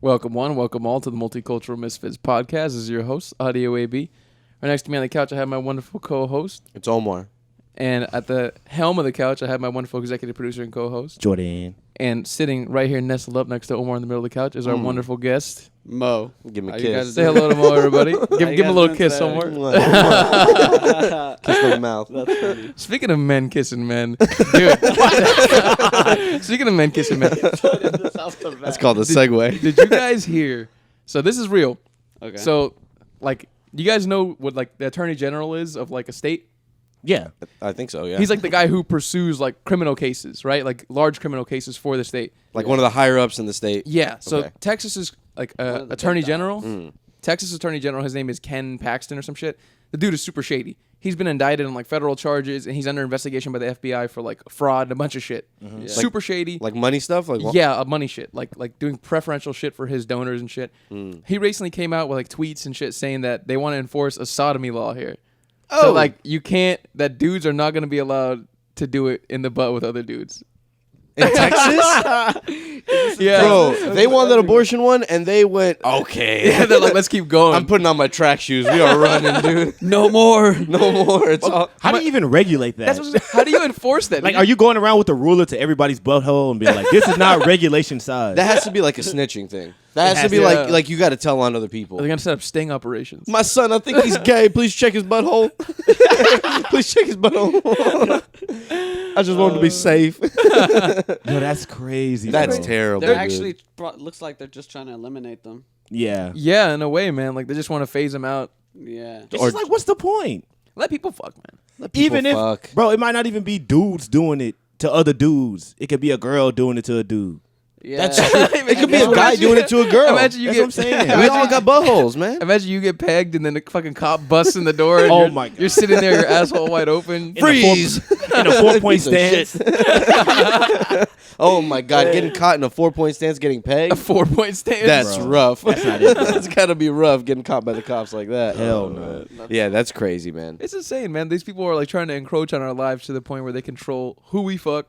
Welcome welcome all to the Multicultural Misfits podcast. This is your host, Audio AB. Right next to me on the couch, I have my wonderful co-host. It's Omar. And at the helm of the couch, I have my wonderful executive producer and co-host, Jordan. And sitting right here nestled up next to Omar in the middle of the couch is our wonderful guest, Mo. Give him a How kiss. Say hello to Mo, everybody. give him a little kiss, Omar. Kiss on the mouth. That's funny. Speaking of men kissing men, dude. Speaking of men kissing men, That's called a segue. did you guys hear? So this is real. Okay. So, like, do you guys know what like the attorney general is of like a state? Yeah. I think so, yeah. He's like the guy who pursues like criminal cases, right? Like large criminal cases for the state. like one of the higher ups in the state. Yeah. So Okay. Texas is like of the attorney big general. Mm. Texas attorney general. His name is Ken Paxton or some shit. The dude is super shady. He's been indicted on like federal charges and he's under investigation by the FBI for like fraud and a bunch of shit. Yeah. Super shady. Like money stuff? Like Yeah, money shit, like doing preferential shit for his donors and shit. He recently came out with like tweets and shit saying that they want to enforce a sodomy law here. Oh. So like that dudes are not going to be allowed to do it in the butt with other dudes. in Texas? Yeah, Bro, they won that abortion one and they went, okay. yeah, they're like, let's keep going. I'm putting on my track shoes. We are running, dude. no more. No more. It's all. How do you even regulate that? How do you enforce that? Like, are you going around with a ruler to everybody's butthole and being like, this is not regulation size? That has to be like a snitching thing. That has to has be to. like you got to tell on other people. They're gonna set up sting operations. My son, I think he's gay. Please check his butthole. Please check his butthole. I just want him to be safe. Yo, that's crazy. That's bro. terrible. They're dude. actually looks like they're just trying to eliminate them. Yeah. Yeah, in a way, man. Like they just want to phase them out. Yeah. It's just like, what's the point? Let people fuck, man. Let people Even if, fuck. bro, it might not even be dudes doing it to other dudes. It could be a girl doing it to a dude. Yeah. That's true. It could be a guy doing it to a girl. Imagine you That's get. what I'm saying. We all got buttholes, man. Imagine you get pegged and then the fucking cop busts in the door. And Oh you're, my God. You're sitting there, your asshole wide open. Freeze. In a 4-point Piece of stance. Oh my God, getting caught in a 4-point stance, getting A pegged. 4-point stand. That's Bro, rough. that's not it, bro. That's gotta be rough getting caught by the cops like that. Hell no. Yeah, that's crazy, man. It's insane, man. These people are like trying to encroach on our lives to the point where they control who we fuck,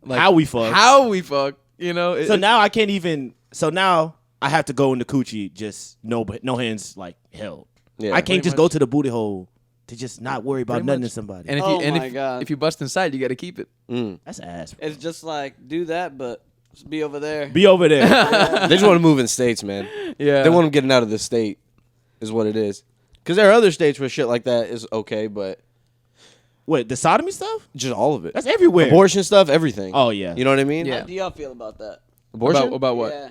like How we fuck. how we fuck. You know. So now I can't even. So now I have to go in the coochie, just no hands like held. Yeah. I can't Pretty just go to the booty hole to just not worry about Pretty nothing much. to somebody. And if Oh you my God. if you bust inside, you got to keep it. That's ass. Bro. It's just like do that, but be over there. Be over there. They just want to move in states, man. Yeah. They want them getting out of the state, is what it is. Because there are other states where shit like that is okay, but What, the sodomy stuff? just all of it. That's everywhere. Abortion stuff, everything. Oh, yeah. You know what I mean? Yeah. How do y'all feel about that? Abortion? About what? Yeah.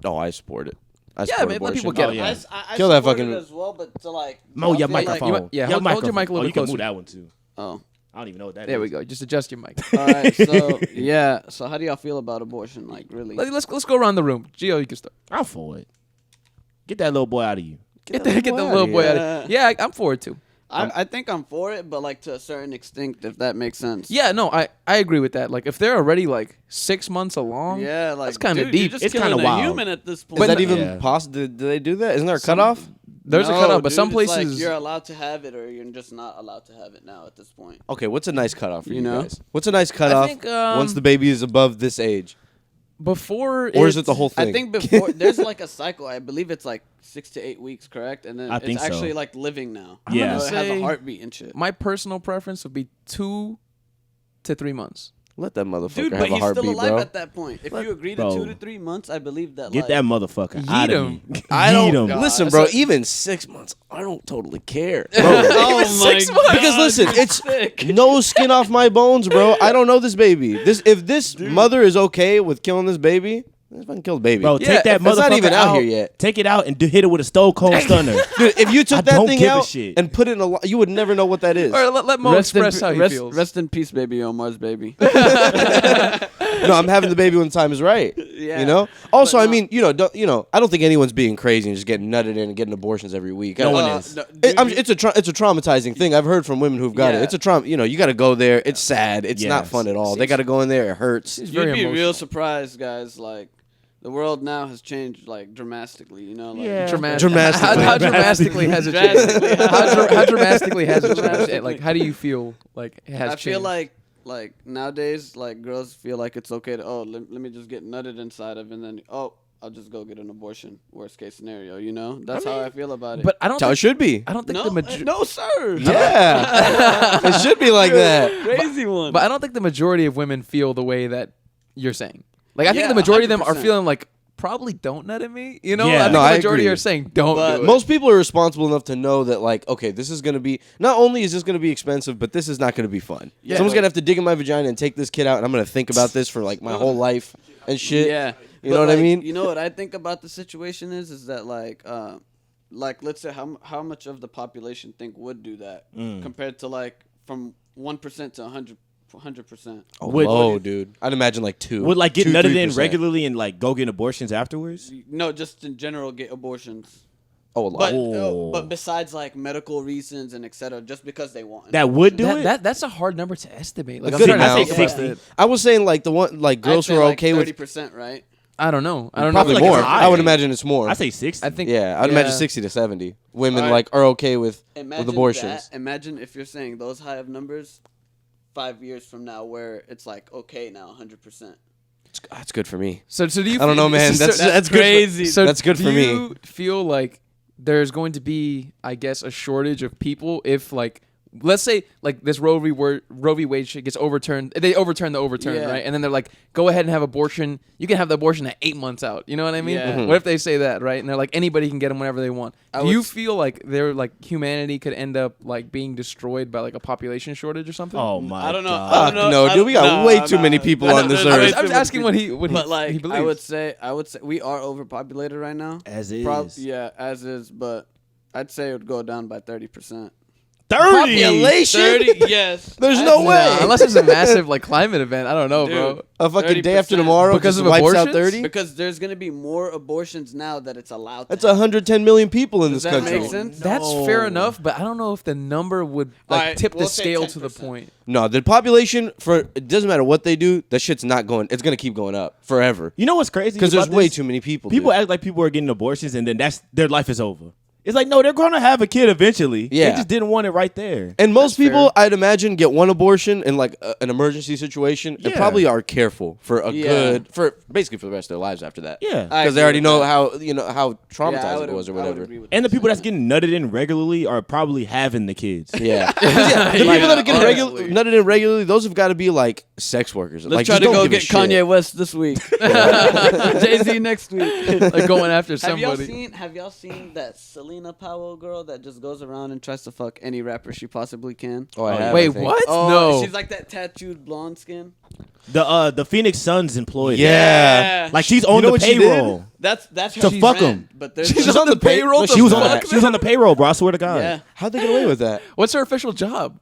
Oh, I support it. I Yeah, support man, let abortion. people get Oh, it. yeah. I Kill that support fucking- it as well, but to like Mo, y'all your feel like- microphone. yeah, Your hold your mic a little Oh, bit you can closer. move that one, too. Oh. I don't even know what that There is. we go. Just adjust your mic. All right. So yeah. So how do y'all feel about abortion? Like really? Let's go around the room. Gio, you can start. I'm for it. Get that little boy out of you. Get the little boy out of Yeah. Yeah, I'm for it too. I think I'm for it, but like to a certain extent, if that makes sense. Yeah, no, I agree with that. Like if they're already like 6 months along, Yeah, like that's kinda dude, deep. You're just It's killing kinda a wild. human at this point. Is that no- even Yeah. possible? Do they do that? Isn't there a cutoff? there's a No, cutoff, but dude, some it's like places you're allowed to have it, or you're just not allowed to have it now at this point. Okay, what's a nice cutoff for you, You know? guys? What's a nice cutoff think, once the baby is above this age? before Or is it the whole thing? I think before there's like a cycle. I believe it's like 6 to 8 weeks, correct? And then I it's think so. actually like living now. Yeah. So it has say- a heartbeat and shit. my personal preference would be 2 to 3 months. Let that motherfucker Dude, have but a he's heartbeat, still alive bro. at that point. If you agree to Bro. 2 to 3 months, I believe that. Get like, that motherfucker Yeet out of him. me. I don't. Yeet him. Listen, bro. Even 6 months, I don't totally care. Oh Even my 6 months. Because listen, it's sick. no skin off my bones, bro. I don't know this baby. If this mother is okay with killing this baby, let's fucking kill the baby. Bro, Yeah, take that it's not motherfucker even out out here yet. Take it out and hit it with a stone cold stunner. Dude, if you took I that don't thing give a out shit. and put it in a, you would never know what that is. All right, let Mo express how he feels. Rest in peace, baby Omar's baby. No, I'm having the baby when the time is right. Yeah. You know. Also, But I no. mean, I don't think anyone's being crazy and just getting nutted in and getting abortions every week. No I- one is. It's a traumatizing thing. I've heard from women who've got it. Yeah. It's a trauma. You got to go there. It's sad. It's not Yes. fun at all. They got to go in there. It hurts. It's You'd very be emotional. real surprised, guys. Like the world now has changed like dramatically. You know, like Yeah. Dramatically. How dramatically has it Drastically. changed? How dramatically has it changed? Like, how do you feel like it has I changed? feel like nowadays, like girls feel like it's okay to let me just get nutted inside of, and then I'll just go get an abortion. Worst case scenario, you know. That's how I feel about it. But I don't. That's how it Think, should be. I don't think no, the majority. no, sir. Yeah, it should be like that. Crazy one. But I don't think the majority of women feel the way that you're saying. Like I think Yeah, the majority of them are 100%. feeling like probably don't nut at me. You know, Yeah. I think No, the I majority agree. are saying don't But do it. Most people are responsible enough to know that, like, okay, this is gonna be. Not only is this gonna be expensive, but this is not gonna be fun. Yeah. Someone's gonna have to dig in my vagina and take this kid out, and I'm gonna think about this for like my whole life and shit. Yeah. You But, know what I like, mean? You know what I think about the situation is that like let's say how much of the population think would do that compared to like from 1% to 100%. Oh, Would- low, dude. I'd imagine like 2. Would like get 2, nutted in 3%. regularly and like go get abortions afterwards? No, just in general get abortions. Oh, a lot. But Oh. but besides like medical reasons and etc. Just because they want. That would do it. That's a hard number to estimate. Like A I'm good trying to amount. think I about say it. I was saying like the one like girls who are okay with 30%, right? I don't know. I don't probably know. like more. it's I would higher. imagine it's more. I say 60. I think. yeah, I'd imagine 60 to 70 women Alright. like are okay with Imagine abortions. that. Imagine if you're saying those high of numbers 5 years from now where it's like okay now 100%. That's good for me. So do you? I don't know, man. so- That's crazy. Good for, So that's good do for me. you feel like there's going to be, I guess, a shortage of people if, like, let's say, like, this Roe v. Wade shit gets overturned. They overturn the overturn, Yeah. right? And then they're like, go ahead and have abortion. You can have the abortion at 8 months out. You know what I mean? Yeah. Mhm. What if they say that, right? And they're like, anybody can get them whenever they want. I Do would you s- feel like humanity could end up, like, being destroyed by, like, a population shortage or something? Oh my! I don't know. God. I Fuck don't know. no, I dude. We don't- got nah, way too nah. many people I on know this there's way earth. I'm too just many asking what he but like he believes. I would say we are overpopulated right now. As is. Yeah, as is, but I'd say it would go down by 30%. 30. Population? yes. There's no way. Nah, unless it's a massive, like, climate event. I don't know, Dude. bro. A fucking day after 30%. tomorrow Because just of wipes out abortions? 30. Because there's gonna be more abortions now that it's allowed. That's to 110 million people in Does this that country. make sense? That's fair enough, but I don't know if the number would like Alright, tip the we'll say scale to the 10%. point. No, the population for it doesn't matter what they do. That shit's not going. It's gonna keep going up forever You know what's crazy? because there's about way this? too many people. People dude. act like people are getting abortions and then that's their life is over. It's like no, they're gonna have a kid eventually. Yeah. They just didn't want it right there. And most That's people, fair. I'd imagine, get one abortion in like an emergency situation, and Yeah. probably are careful for a Yeah. for basically for the rest of their lives after that. Yeah. I because they agree already with know that. how traumatizing Yeah, I it would- was or I would whatever. agree with And the that people that's sentiment. getting nutted in regularly are probably having the kids. Yeah, 'Cause, yeah, the people that are getting honestly. nutted in regularly, those have got to be like sex workers. Let's like, try just to don't go give a get shit. Kanye West this week. Jay-Z next week. Like going after Have y'all somebody. seen that Selena Powell girl that just goes around and tries to fuck any rapper she possibly can? Oh, I have, Wait, I think. what? Oh, No. she's like that tattooed blonde skin. The Phoenix Suns employed. her. Yeah. Like she's on know the what she did? payroll. That's her To fuck friend, 'em. But there's She's on the payroll Look, to She was fuck on them? she was on the payroll, bro. I swear to God. yeah. How'd they get away with that? What's her official job?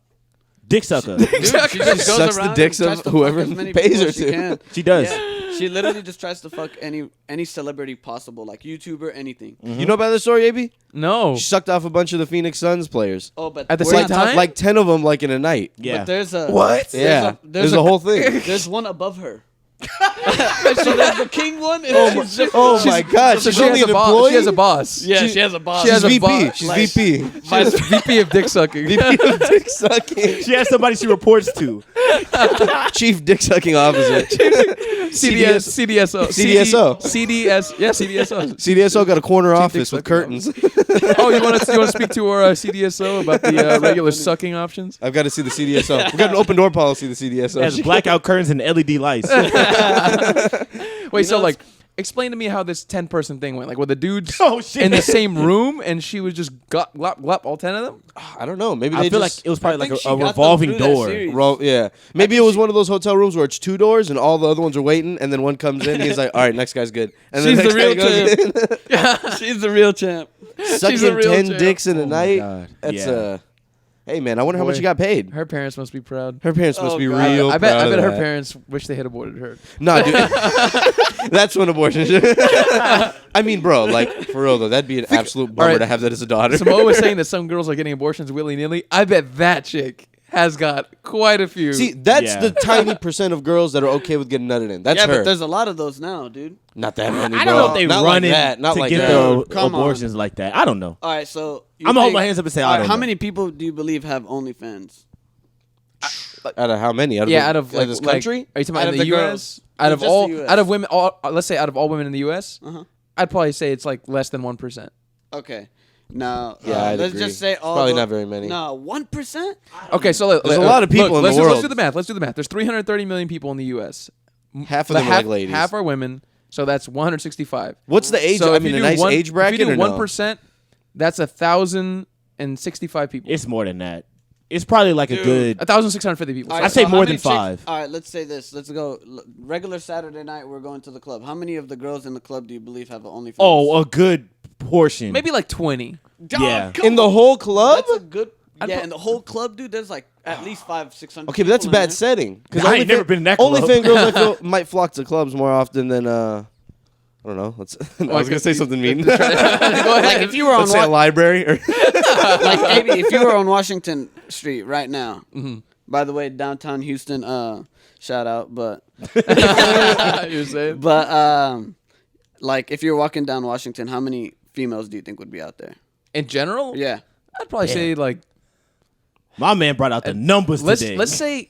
Dick sucker. Dude, she just goes sucks the around dicks and tries of to whoever fuck as many pays people her as she to. She can. does. Yeah. She literally just tries to fuck any celebrity possible, like YouTuber, anything. You know about this story, AB? No. She sucked off a bunch of the Phoenix Suns players. Oh, but At the we're same not talking- time? Like 10 of them, like in a night. Yeah. But there's a What? Yeah, there's there's a whole thing. There's one above her. So there's the king one. And she's just, Oh my God! So She's she only has an a boss. employee. She has a boss. yeah, she has a boss. She has She's a VP. boss. She's Like- VP. She's VP of dick sucking. VP of dick sucking. She has somebody she reports to. Chief dick sucking officer. CDS, CDSO. CDSO. CDS, yeah, CDSO. CDSO got a corner office dick with sucking curtains. Oh, you want to speak to our CDSO about the regular sucking options? I've got to see the CDSO. We've got an open door policy. The CDSO. Has blackout curtains and LED lights. Wait, so know, like, explain to me how this 10-person thing went. Like, were the dudes Oh, shit. in the same room and she was just glop, glop, all 10 of them? I don't know. Maybe I they feel like just. it was probably I think like she a got them revolving through that door. series. Yeah, maybe it was one of those hotel rooms where it's 2 doors and all the other ones are waiting, and then one comes in. He's like, "All right, next guy's good." And She's then the real next guy goes She's the real champ. in. Sucking the real 10 champ. dicks in a night. God. That's Yeah. Hey man, I wonder how much Boy. she got paid. Her parents must be proud. Her parents must Oh, be God. real. I bet proud of her that. parents wish they had aborted her. No, dude. That's when abortion. I mean, bro, like for real though, that'd be an absolute bummer right. to have that as a daughter. Samoa was saying that some girls are getting abortions willy-nilly. I bet that chick has got quite a few. See, that's Yeah. the tiny percent of girls that are okay with getting nutted in. That's Yeah, her. but there's a lot of those now, dude. Not that many. I bro. don't know if they Not run like in that. Not to like get that. the Come on. abortions like that. I don't know. All right, so you I'm gonna hold think- my hands up and say I all right, don't how know. many people do you believe have OnlyFans? Out of how many? Out of yeah, the- out of like, this like- country? are you talking Out about of in the the U.S.? girls. Out of Just all, the US. out of women, let's say out of all women in the U.S., Uh-huh. I'd probably say it's like less than 1%. Okay. Now, Yeah, I'd let's agree. just say It's all. probably not very many. No, 1%. Okay, so There's a lot of people in the let's world. do the math. Let's do the math. There's 330 million people in the U.S. Half of them are like ladies. Half are women, so that's 165. What's the age? So I if mean, you a do nice age bracket if you do or no? 1%, that's 1,065 people. It's more than that. It's probably like a good. 1,650 people. All I'd say so more how than many chicks- 5. All right, let's say this. Let's go. Regular Saturday night, we're going to the club. How many of the girls in the club do you believe have an OnlyFans? Oh, a good portion. Maybe like 20. Dog, yeah. come In the whole club? That's a good. Yeah, in the whole club, dude, there's like at least 500-600. Okay, but that's a people in bad there. setting. I ain't never been in that club. OnlyFans girls, I feel, might flock to clubs more often than I don't know. Let's. I was gonna say something mean. Go ahead. Like if you were on Let's say a library. Or like maybe if you were on Washington Street right now. Mm-hmm. By the way, downtown Houston, shout out, but You're saying? like if you're walking down Washington, how many females do you think would be out there? In general, Yeah. I'd probably say like My man brought out the numbers today. let's say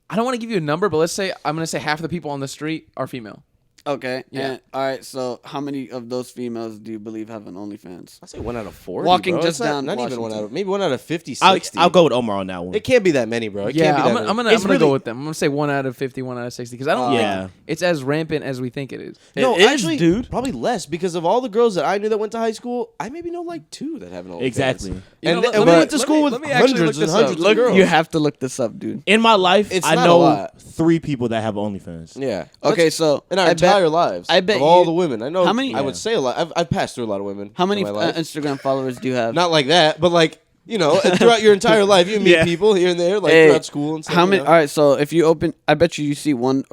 I don't want to give you a number, but let's say I'm gonna say half of the people on the street are female. Okay. Yeah. And, all right. So how many of those females do you believe have an OnlyFans? I say 1 out of 40. Walking bro. just It's down Not even 1 Washington. out of maybe 1 out of 50, I'll 60. go with Omar on that one. It can't be that many, bro. It Yeah, can't be I'm that gonna many. go really- with them. I'm gonna say 1 out of 50, 1 out of 60, because I don't Yeah. think it's as rampant as we think it is. No, It is, actually, dude. probably less because of all the girls that I knew that went to high school. I maybe know like 2 that have an OnlyFans. Exactly. You And, know, let and me- we went to let school me- with let me actually hundreds look and this up. hundreds of girls. You have to look this up, dude. In my life, It's I not a know lot. 3 people that have OnlyFans. Yeah. Okay, so in our I bet- entire lives, I bet of all you- the women, I know. How many- I would say a lot. I've passed through a lot of women. How many in my life. Instagram followers do you have? Not like that, but like throughout your entire life, you meet Yeah. people here and there, like Hey, throughout school and stuff. How you many? know? All right, so if you open, I bet you see 1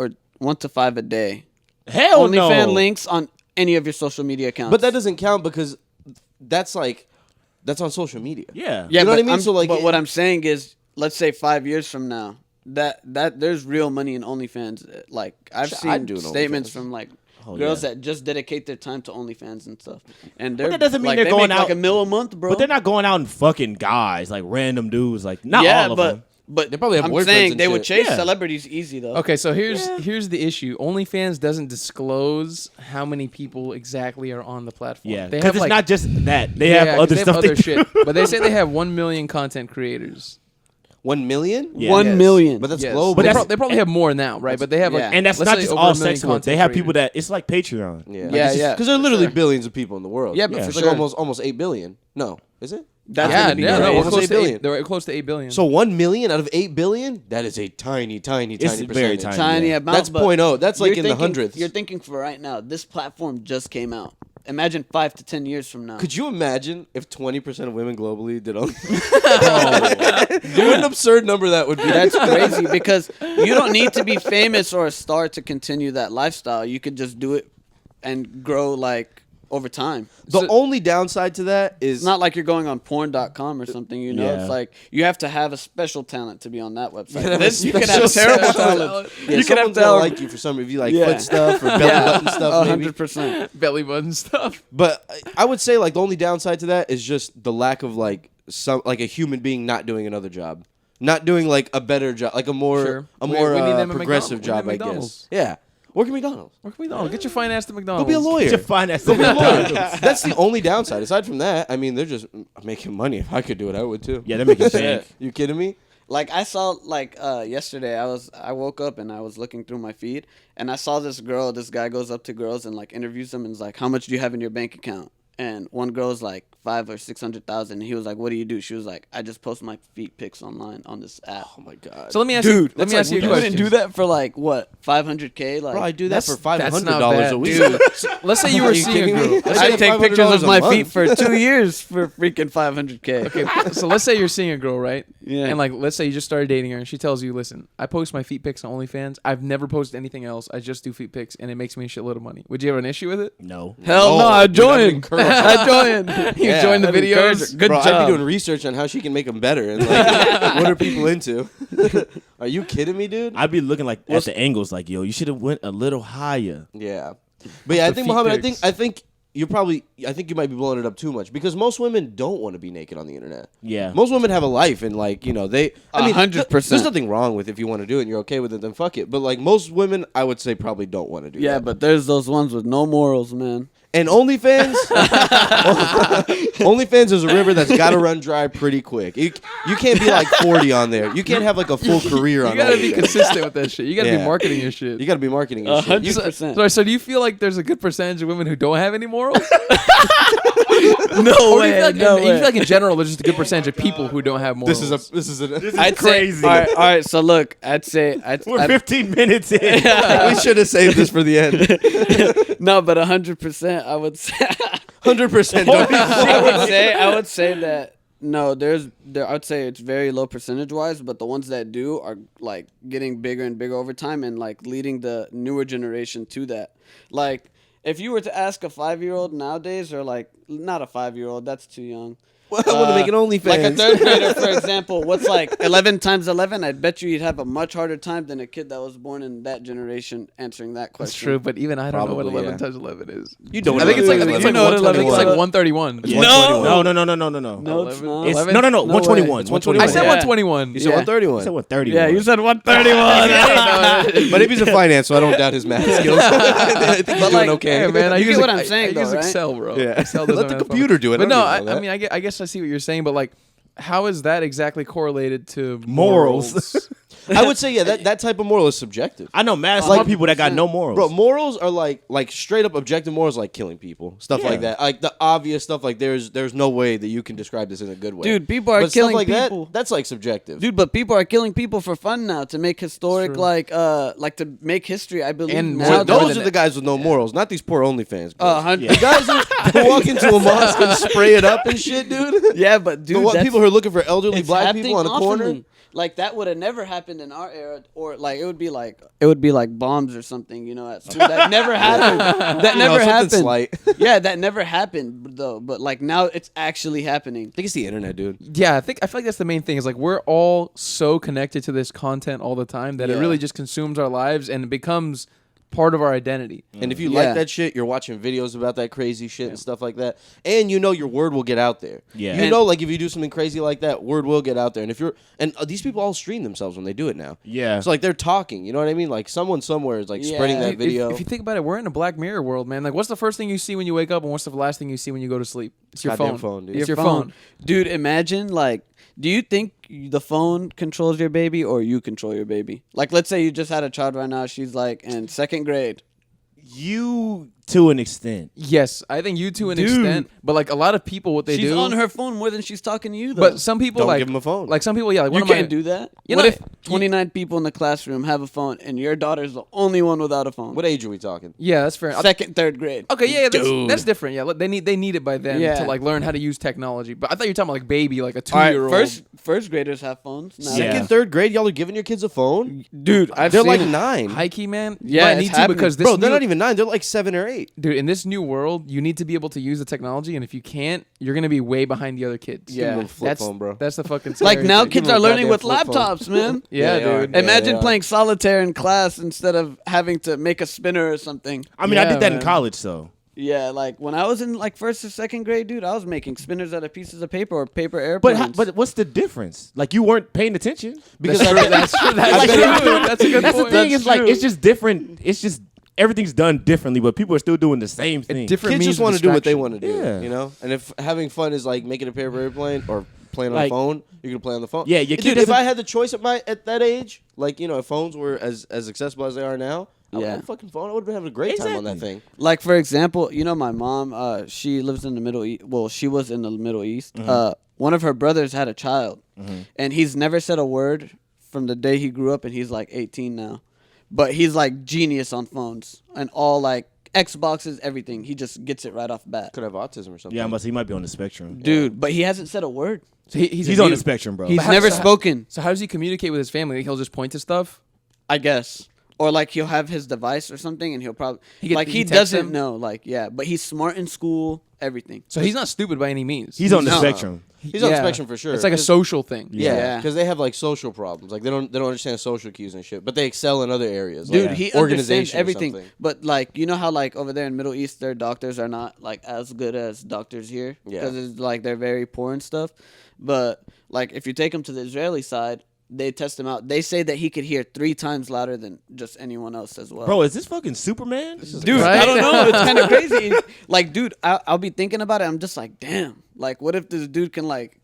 to 5 a day. Hell no. OnlyFans links on any of your social media accounts. But that doesn't count because that's on social media. Yeah. yeah, you know but what I mean? So, like, but what I'm saying is, let's say 5 years from now, that there's real money in OnlyFans. Like I've Shit, I'd seen do an statements OnlyFans. from like Oh, girls yeah. that just dedicate their time to OnlyFans and stuff. And they're that doesn't mean like, they're they going make out- like $1 million a month, bro. But they're not going out and fucking guys, like random dudes. Like, not yeah, all of but them. but They probably have I'm boyfriends saying and they would shit. chase Yeah. celebrities easy though. Okay, so here's the issue. OnlyFans doesn't disclose how many people exactly are on the platform. Yeah. they Because have it's like not just that. They yeah, have 'cause other they stuff. other they do. shit. But they say they have 1 million content creators. 1 million? Yeah. 1 Yes. million. But that's Yes. global. But They, that's- they probably have more now, right? But they have like, Yeah. And that's let's not say just over all 1 million sex work. They content have people creators. that it's like Patreon. Yeah, Yeah, Because there are literally sure. billions of people in the world. Yeah, but Yeah. for It's like sure. almost 8 billion. No, is it? That's Yeah, gonna be yeah, great. no, we're Almost close 8 to 8 billion. They're close to 8 billion. So 1 million out of 8 billion? That is a tiny It's percentage. very tiny. tiny Yeah. amount. That's but 0.0. That's like you're in the thinking- hundredths. You're thinking for right now. This platform just came out. Imagine 5 to 10 years from now. Could you imagine if 20% of women globally did OnlyFans? What an absurd number that would be. That's crazy because you don't need to be famous or a star to continue that lifestyle. You could just do it and grow like over time. The only downside to that is It's not like you're going on porn.com or something, you know? Yeah. It's like you have to have a special talent to be on that website. have a You can special have terrible talent. talent. yeah, you can have someone's gonna talent. like you for some if you like Yeah. foot stuff or belly button stuff, maybe. 100%. belly button stuff. But I would say like the only downside to that is just the lack of like a human being not doing another job, not doing like a better job, like a more Sure. a We- more we need them at progressive McDonald's. We need job, I McDonald's. guess. Yeah, work at McDonald's. Work at McDonald's. Get your fine ass to Go McDonald's. be a lawyer. To find that Go be a lawyer. stuff. That's the only downside. Aside from that, I mean, they're just making money. If I could do it, I would too. Yeah, they're making bank. You kidding me? Like I saw yesterday I woke up and I was looking through my feed and I saw this guy goes up to girls and like interviews them and is like, how much do you have in your bank account? And one girl's like 500,000 or 600,000 and he was like, what do you do? She was like, I just post my feet pics online on this app. Oh my god. So let me ask you. Let that's me ask like you a weird. question. do that for like what, 500K? Like Bro, I do that for That's $500 not bad, a week. dude. Let's say you were Are you seeing a kidding me? girl. That's I like take pictures $500 of a my month. feet for 2 years for freaking 500K. Okay, so let's say you're seeing a girl, right? Yeah. And like, let's say you just started dating her, and she tells you, "Listen, I post my feet pics on OnlyFans. I've never posted anything else. I just do feet pics, and it makes me a shitload of money." Would you have an issue with it? No. Hell Oh, no, I dude, that'd joined. encourage- I joined. You Yeah, join the that'd encourage videos. her. Good Bro, I'd job. be doing research on how she can make them better and like what are people into. Are you kidding me, dude? I'd be looking like at the angles, like, yo, you should have went a little higher. Yeah, but yeah, I the think feet Muhammad. pics. I think you might be blowing it up too much because most women don't want to be naked on the internet. Yeah. Most women have a life and like they. I mean, 100%. There's nothing wrong with if you want to do it and you're okay with it, then fuck it. But like most women, I would say probably don't want to do. Yeah, that. but there's those ones with no morals, man. And OnlyFans, OnlyFans is a river that's got to run dry pretty quick. You can't be like 40 on there. You can't have like a full career on. You gotta be OnlyFans. consistent with that shit. You gotta be Yeah. marketing your shit. You got to be marketing your shit. 100%. So do you feel like there's a good percentage of women who don't have any morals? No Or way. you feel like in general there's just a good percentage of people who don't have morals? This is I'd crazy. Say, all right. So look, We're 15 minutes in. we should have saved this for the end. no, but 100%. I would say. 100%. I would say that no, I would say it's very low percentage wise, but the ones that do are like getting bigger and bigger over time and like leading the newer generation to that. Like if you were to ask a 5-year-old nowadays, or like not a 5-year-old, that's too young. I want to make an OnlyFans. Like a third grader, for example, what's like 11 times 11? I'd bet you he'd have a much harder time than a kid that was born in that generation answering that question. That's true, but even I don't know what Probably, 11 yeah. times 11 is. You don't. I think it's like You know what 11 it's like is. 131. Yeah. No. No. No, it's not. It's, 11? no. No 121. It's 121. I said Yeah. 121. You said Yeah. 131. I said 130. Yeah, you said 131. But he's in finance, so I don't doubt his math skills. I think he's But, doing like, okay. Hey, man, I You use get what I'm saying, I use though, right? Excel, bro. Yeah. Excel doesn't Let the have fun. computer do it. But I no, don't need to know I that. mean, I guess I see what you're saying, but like, how is that exactly correlated to Morals? I would say, yeah, that type of moral is subjective. I know mad smart people that got no morals. Bro, morals are like straight up objective morals, like killing people, stuff Yeah. like that. Like the obvious stuff, like there's no way that you can describe this in a good way. Dude, people are but killing stuff like people. That's like subjective. Dude, but people are killing people for fun now to make historic, True. like to make history. I believe And now more- So more those than are the guys with no morals, not these poor OnlyFans. girls. 100. The guys who walk into a mosque and spray it up and shit, dude. Yeah, but dude, The that's, people who are looking for elderly it's black happening people on a corner. oftenly. Like that would have never happened in our era, or like it would be like bombs or something, you know. At school. That never happened. That You know, never something happened. slight. Yeah, that never happened though. But like now, it's actually happening. I think it's the internet, dude. Yeah, I feel like that's the main thing. Is like we're all so connected to this content all the time that it Yeah. really just consumes our lives and it becomes part of our identity. And if you Yeah. like that shit, you're watching videos about that crazy shit and stuff like that. And you know your word will get out there. Yeah. You And- know, like if you do something crazy like that, word will get out there. And if you're these people all stream themselves when they do it now. Yeah. So like they're talking, you know what I mean? Like someone somewhere is like spreading Yeah. that If- video. If you think about it, we're in a Black Mirror world, man. Like, what's the first thing you see when you wake up, and what's the last thing you see when you go to sleep? It's your Goddamn phone. phone, dude. It's your phone. Dude. Imagine like, do you think the phone controls your baby or you control your baby? Like, let's say you just had a child right now. She's like in 2nd grade. You to an extent. Yes, I think you to an Dude. extent, but like a lot of people, what they She's do. on her phone more than she's talking to you, though. But some people Don't like give 'em a phone. Like some people, yeah. Like one you of my, can't do that. You What know, if 29 people in the classroom have a phone and your daughter's the only one without a phone? What age are we talking? Yeah, that's fair. 2nd, 3rd grade. Okay, yeah, Dude. that's different. Yeah, they need it by then Yeah. to like learn how to use technology. But I thought you were talking about like baby, like a All right, 2-year-old. first graders have phones. Now. Yeah. 2nd, 3rd grade, y'all are giving your kids a phone? Dude, I've They're seen like it. 9. High key, man. Yeah, You might it's need to happening. because this Bro, they're new- not even 9. They're like 7 or 8. Dude, in this new world, you need to be able to use the technology, and if you can't, you're gonna be way behind the other kids. Give 'em a Yeah. little flip that's phone, bro. That's the fucking Like scary now, thing. Give kids them are a learning with goddamn flip phone. laptops, man. Yeah, They are. dude. Yeah, Imagine they are. playing solitaire in class instead of having to make a spinner or something. I mean, I Yeah, did that in man. college, so. Yeah, like when I was in like 1st or 2nd grade, dude, I was making spinners out of pieces of paper or paper But airplanes. but what's the difference? Like you weren't paying attention. Because That's true. That's true. That's Like, true. dude, That's a good That's the point. thing. That's It's like true. it's just different. It's just everything's done differently, but people are still doing the same thing. different Kids means just of want to do what they distraction. want to do, Yeah. you know? And if having fun is like making a paper airplane or playing on Like- a phone, you're going to play on the phone. Yeah, your kid Dude, if doesn't- I had the choice at that age, like, you know, if phones were as accessible as they are now, I would Yeah. have a fucking phone. I would have been having a great time on that Exactly. thing. like for example, you know, my mom, she lives in the Middle East. Well, she was in the Middle East. One of her brothers had a child, and he's never said a word from the day he grew up, and he's like 18 now. But he's like genius on phones and all like Xboxes, everything. He just gets it right off bat. Could have autism or something. Yeah, he might be on the spectrum. Dude, but he hasn't said a word. So he's He's a on the mute. spectrum, bro. He's But how- never so how- spoken, So how does he communicate with his family? He'll just point to stuff. I guess. Or like he'll have his device or something, and he'll probably He he texts doesn't them? know, like but he's smart in school, everything. So he's not stupid by any means. He's on the No. spectrum. He's on the spectrum for sure. It's like a 'Cause- social thing. Yeah, Yeah. because they have like social problems. Like they don't understand social cues and shit, but they excel in other areas. Dude, like he organization understands or everything. something. But like you know how like over there in Middle East, their doctors are not like as good as doctors here Yeah. because it's like they're very poor and stuff. But like if you take them to the Israeli side, they test him out. They say that he could hear 3 times louder than just anyone else as well. Bro, is this fucking Superman? Dude, Right? I don't know. It's kind of crazy. Like, dude, I'll be thinking about it. I'm just like, damn. Like, what if this dude can like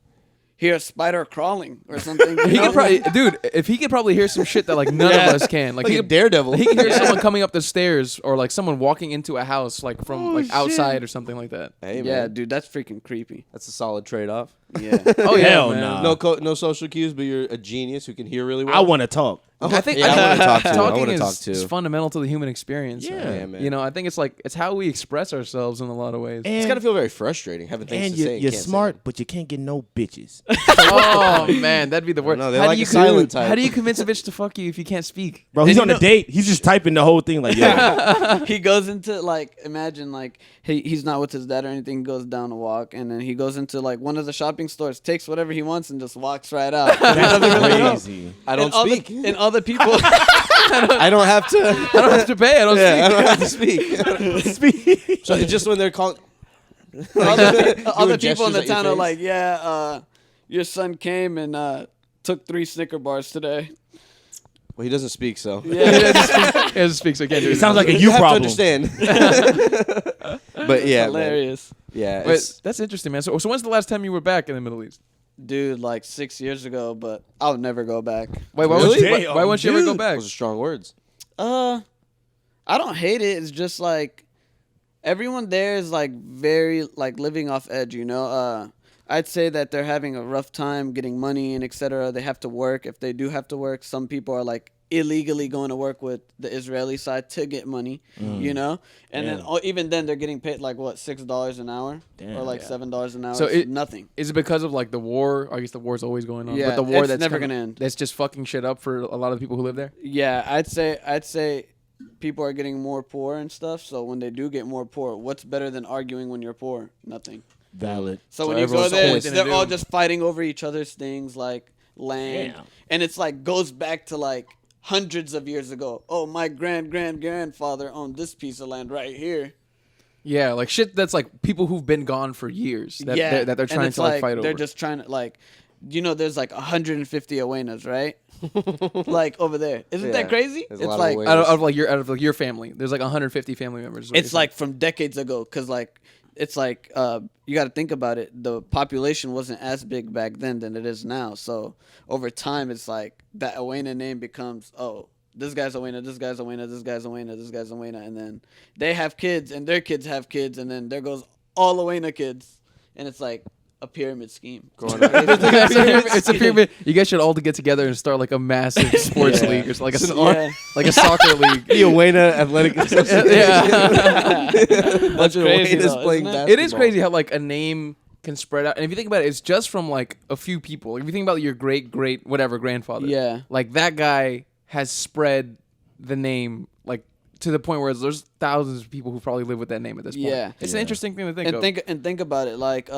hear a spider crawling or something? He could probably, dude. If he could probably hear some shit that like none of us can. Like Like he a could, daredevil. he can hear someone coming up the stairs or like someone walking into a house like from like outside or something like that. Hey, man. Yeah, dude, that's freaking creepy. That's a solid trade-off. Yeah. Oh yeah, Hell man. nah. No social cues, but you're a genius who can hear really well. I want to talk. I think Yeah, I want to talk too. I talking want to is, talk too. is fundamental to the human experience. Yeah. Yeah, man. You know, I think it's like it's how we express ourselves in a lot of ways. It's gotta feel very frustrating having things And to say. you're can't say smart, them. but you can't get no bitches. Oh man, that'd be the worst. know, they How do like you a silent type. How do you convince a bitch to fuck you if you can't speak? Bro, he's And on you a date. He's just typing the whole thing like, yo. He goes into like, imagine like he's not with his dad or anything. He goes down a walk and then he goes into like one of the shopping stores, takes whatever he wants and just walks right out. That's crazy. I don't speak. And other people, I don't have to. I don't have to pay. I don't Yeah, I speak. don't have to speak. So it's just when they're calling. other people in the gestures at your town are face. like, yeah, your son came and took 3 Snicker bars today. Well, he doesn't speak, so He doesn't speak, so I can't do It it. sounds like a you you have problem. to understand. But yeah, man. Hilarious. Yeah, But it's, that's interesting, man. So when's the last time you were back in the Middle East? Dude, like 6 years ago, but I'll never go back. Wait, why Really? why won't you ever go those back? are strong words. I don't hate it. It's just like everyone there is like very like living off edge, you know. I'd say that they're having a rough time getting money and etc. They have to work. If they do have to work, some people are like illegally going to work with the Israeli side to get money, you know. And then even then they're getting paid like what, $6 an hour or like $7 an hour. So It's nothing. Is it because of like the war? I guess the war's always going on. Yeah, but the war it's that's never kinda- gonna end. That's just fucking shit up for a lot of the people who live there. Yeah, I'd say people are getting more poor and stuff. So when they do get more poor, what's better than arguing when you're poor? Nothing. Valid. So when you go everyone's there, always gonna they're do- all just fighting over each other's things like land, Damn. and it's like goes back to like hundreds of years ago. Oh, my grandfather owned this piece of land right here. Yeah, like shit that's like people who've been gone for years that yeah, they're and trying it's to like fight over. They're just trying to like, you know, there's like 150 Awenas, right? Like over there. Isn't Yeah, that crazy? there's It's a lot of like Awenas. out of your family. There's like 150 family members. is what it's you're like from decades ago, because like it's like you got to think about it. The population wasn't as big back then than it is now. So over time, it's like that Awena name becomes, oh, this guy's Awena, this guy's Awena, this guy's Awena, this guy's Awena, and then they have kids, and their kids have kids, and then there goes all Awena kids, and it's like a pyramid scheme. Going up. it's a pyramid. You guys should all get together and start like a massive sports Yeah. league or like Yeah. like a soccer league. The Awena Athletic Association. Yeah. Bunch of crazy, Awenas though, playing isn't it? basketball. It is crazy how like a name can spread out, and if you think about it, it's just from like a few people. Like, if you think about your great whatever grandfather, Yeah. like that guy has spread the name like to the point where there's thousands of people who probably live with that name at this point. Yeah. It's an interesting thing to think of. And think about it, like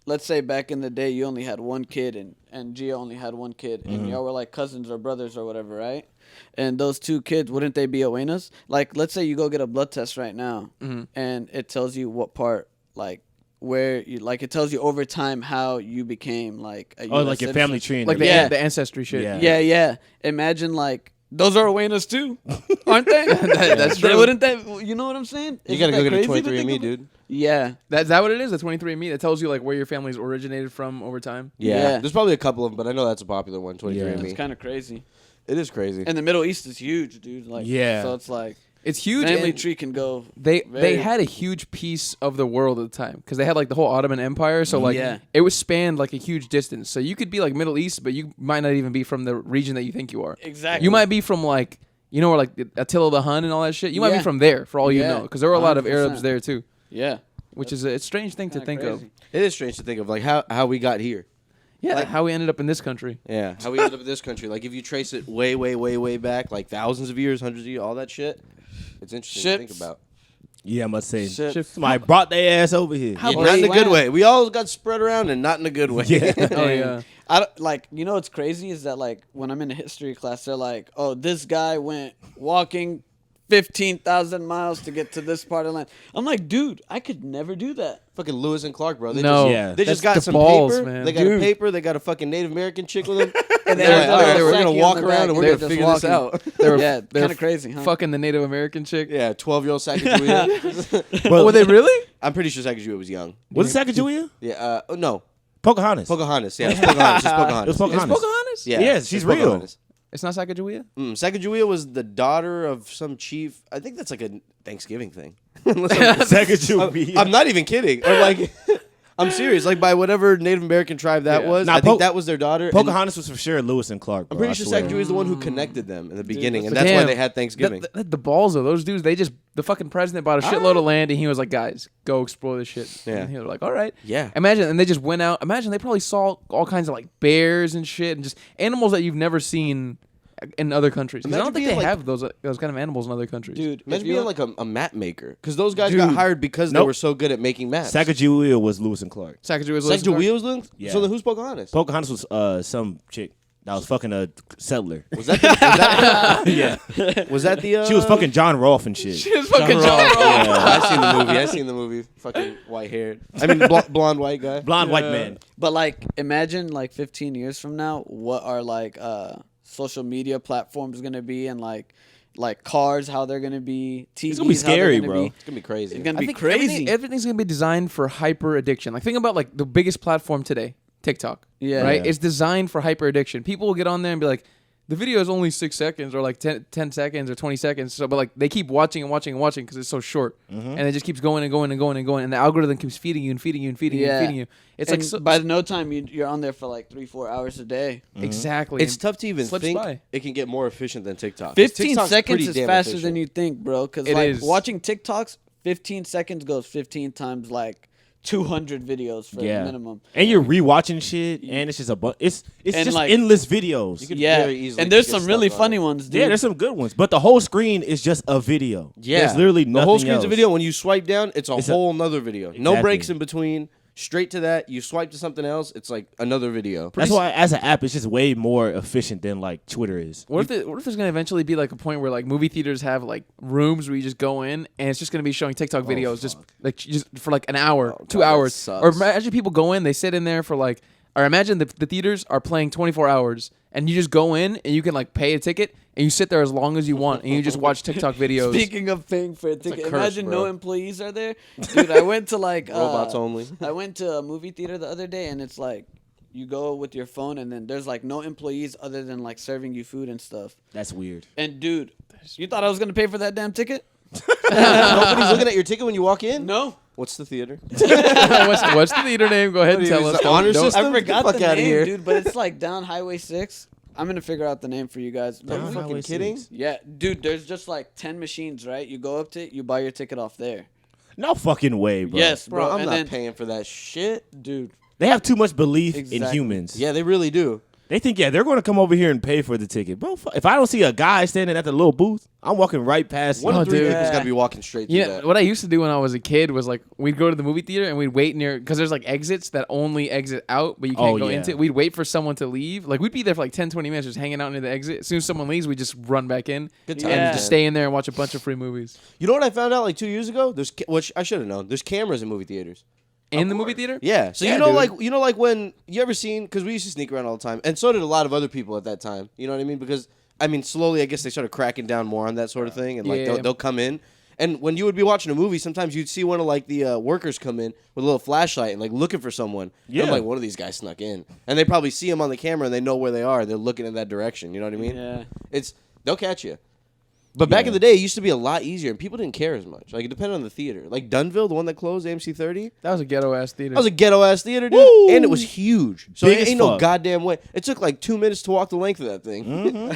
let's say back in the day you only had one kid and Gia only had one kid and y'all were like cousins or brothers or whatever, right? And those 2 kids, wouldn't they be Awenas? Like, let's say you go get a blood test right now and it tells you what part, like where you, like it tells you over time how you became like a Oh, US like your citizen. family tree. and like the, everything. Yeah. the ancestry shit. Yeah. Yeah. Imagine like those are Awenas too, aren't they? That's true. Wouldn't that? You know what I'm saying? You Isn't gotta go that get a crazy to 23andMe, think dude. about? Yeah. Is that what it is? The 23andMe that tells you like where your family's originated from over time. Yeah. Yeah. There's probably a couple of them, but I know that's a popular one. 23andMe. It's kind of crazy. It is crazy. And the Middle East is huge, dude. Like, Yeah. So it's like It's huge. family and tree can go. They very- had a huge piece of the world at the time because they had like the whole Ottoman Empire. So like Yeah. it was spanned like a huge distance. So you could be like Middle East, but you might not even be from the region that you think you are. Exactly. You might be from like where like Attila the Hun and all that shit. You might be Yeah. from there for all you Yeah. know because there were a lot of 100%. Arabs there too, Yeah. which is a strange thing to Kinda think of. crazy. It is strange to think of, like how we got here. Yeah, Like- how we ended up in this country. Yeah, how we ended up in this country. Like if you trace it way back, like thousands of years, hundreds of years, all that shit. It's interesting to think Ships. about. Yeah, I must say. Shit. Somebody brought their ass over here. How Yeah, not in a brave- good way. We all got spread around and not in a good way. Yeah. Oh yeah. I don't, like, you know what's crazy is that like when I'm in a history class, they're like, oh, this guy went walking 15,000 miles to get to this part of land. I'm like, dude, I could never do that. Fucking Lewis and Clark, bro. They No. just, Yeah. they just got That's some the balls, paper. man. They got Dude. a paper. They got a fucking Native American chick with them. And They're like, all right, we're Saki gonna on walk the around back and we're they're gonna just figure this walking. out. They were Yeah, they were kind of crazy, huh? fucking the Native American chick. Yeah, 12-year-old Sacagawea. Oh, were they really? I'm pretty sure Sacagawea was young. Was it Sacagawea? Yeah. No. Pocahontas. Pocahontas. Yeah, it's Pocahontas. It's It Pocahontas. was Pocahontas. It's Pocahontas. Yeah, Yes, it's she's real. Pocahontas. It's not Sacagawea. Sacagawea was the daughter of some chief. I think that's like a Thanksgiving thing. Sacagawea. I'm not even kidding. Or like, I'm serious. Like by whatever Native American tribe that Yeah. was, Nah, I think that was their daughter. and Pocahontas was for sure Lewis and Clark. I'm bro, pretty I sure swear. Sacagawea is the one who connected them in the beginning, and Damn. that's why they had Thanksgiving. The balls of those dudes. They just the fucking president bought a shitload of land and he was like, guys, go explore this shit. Yeah. And he was like, all right. Yeah. Imagine, and they just went out. Imagine they probably saw all kinds of like bears and shit and just animals that you've never seen in other countries. 'Cause I Imagine don't think being they like- have those kind of animals in other countries. Dude, if Imagine you being like a map maker, because those guys got hired because they Nope. were so good at making maps. Sacagawea was Lewis and Clark. Sacagawea was Sacagawea was doing. Yeah. So then who's Pocahontas? Pocahontas was some chick that was fucking a settler. Was that Yeah. was that the? She was fucking John Rolfe and shit. She was fucking Rolfe. John Rolfe. I've seen the movie. Fucking white haired. I mean, blonde white guy. Blonde white man. But like, imagine like 15 years from now, what are like social media platforms gonna be, and like cars, how they're gonna be, TVs, It's gonna be how they're scary, gonna bro. be. It's gonna be crazy. It's gonna I be think crazy. everything's gonna be designed for hyper addiction. Like think about like the biggest platform today, TikTok. Yeah. Right. Yeah. It's designed for hyper addiction. People will get on there and be like, the video is only 6 seconds or like 10 seconds or 20 seconds. So, but like they keep watching and watching and watching because it's so short, and it just keeps going and going and going and going, and the algorithm keeps feeding you and feeding you and feeding you and feeding you. It's and like so, by no time you're on there for like 3-4 hours a day. exactly. It's tough to even Slips think by. it can get more efficient than TikTok. 15 TikTok's seconds pretty is damn faster efficient. than you think, bro. Because It like is. watching TikToks, 15 seconds goes 15 times like 200 videos for Yeah. minimum. And you're rewatching shit, and it's just a bunch. It's And, just like, endless videos. You could Yeah, very easily and there's get some really stuck on funny it. ones, dude. Yeah, there's some good ones, but the whole screen is just a video. Yeah, there's literally nothing the whole screen's else. a video. When you swipe down, it's a It's whole nother video. No Exactly. breaks in between. Straight to that. You swipe to something else. It's like another video. That's why, as an app, it's just way more efficient than like Twitter is. What if there's gonna eventually be like a point where like movie theaters have like rooms where you just go in and it's just gonna be showing TikTok videos just for like an hour, 2 God, that hours, sucks. or imagine people go in, they sit in there for like, or imagine the theaters are playing 24 hours and you just go in and you can like pay a ticket and you sit there as long as you want and you just watch TikTok videos. Speaking of paying for a ticket, curse, imagine bro. no employees are there. Dude, I went to like Robots only. I went to a movie theater the other day, and it's like you go with your phone, and then there's like no employees other than like serving you food and stuff. That's weird. And dude, you thought I was gonna pay for that damn ticket? Nobody's looking at your ticket when you walk in. No. What's the theater? what's the theater name? Go ahead and What tell is us. the honor Don't- system? I forgot Get the the fuck outta name, here. dude, but it's like down Highway 6. I'm gonna figure out the name for you guys. Are you Down fucking Highway kidding? 6. Yeah, dude, there's just like 10 machines, right? You go up to it, you buy your ticket off there. No fucking way, bro. Yes, Bro, bro. I'm and not then, paying for that shit. dude, They have too much belief in Exactly. humans. Yeah, they really do. They think, yeah, they're going to come over here and pay for the ticket. Bro, if I don't see a guy standing at the little booth, I'm walking right past One him. of three dude. people's Yeah. got to be walking straight through Yeah, that. what I used to do when I was a kid was like we'd go to the movie theater and we'd wait near because there's like exits that only exit out, but you can't Oh, go yeah. into. We'd wait for someone to leave. Like we'd be there for like 10, 20 minutes just hanging out near the exit. As soon as someone leaves, we just run back in Good and times, just man. stay in there and watch a bunch of free movies. You know what I found out like 2 years ago? Which I should have known. There's cameras in movie theaters. In the movie theater? Yeah. So Yeah, you know, dude. like when you ever seen? Because we used to sneak around all the time, and so did a lot of other people at that time. You know what I mean? Because I mean, slowly, I guess they started cracking down more on that sort of thing, and like Yeah. they'll come in. And when you would be watching a movie, sometimes you'd see one of like the workers come in with a little flashlight and like looking for someone. And I'm Yeah. like, one of these guys snuck in, and they probably see him on the camera and they know where they are. They're looking in that direction. You know what I mean? yeah. They'll catch you. But back Yeah. in the day, it used to be a lot easier, and people didn't care as much. Like, it depended on the theater. Like, Dunville, the one that closed, AMC 30, That was a ghetto ass theater. that was a ghetto-ass theater, dude. Woo! And it was huge. So Big it as ain't no fuck. goddamn way. It took like 2 minutes to walk the length of that thing.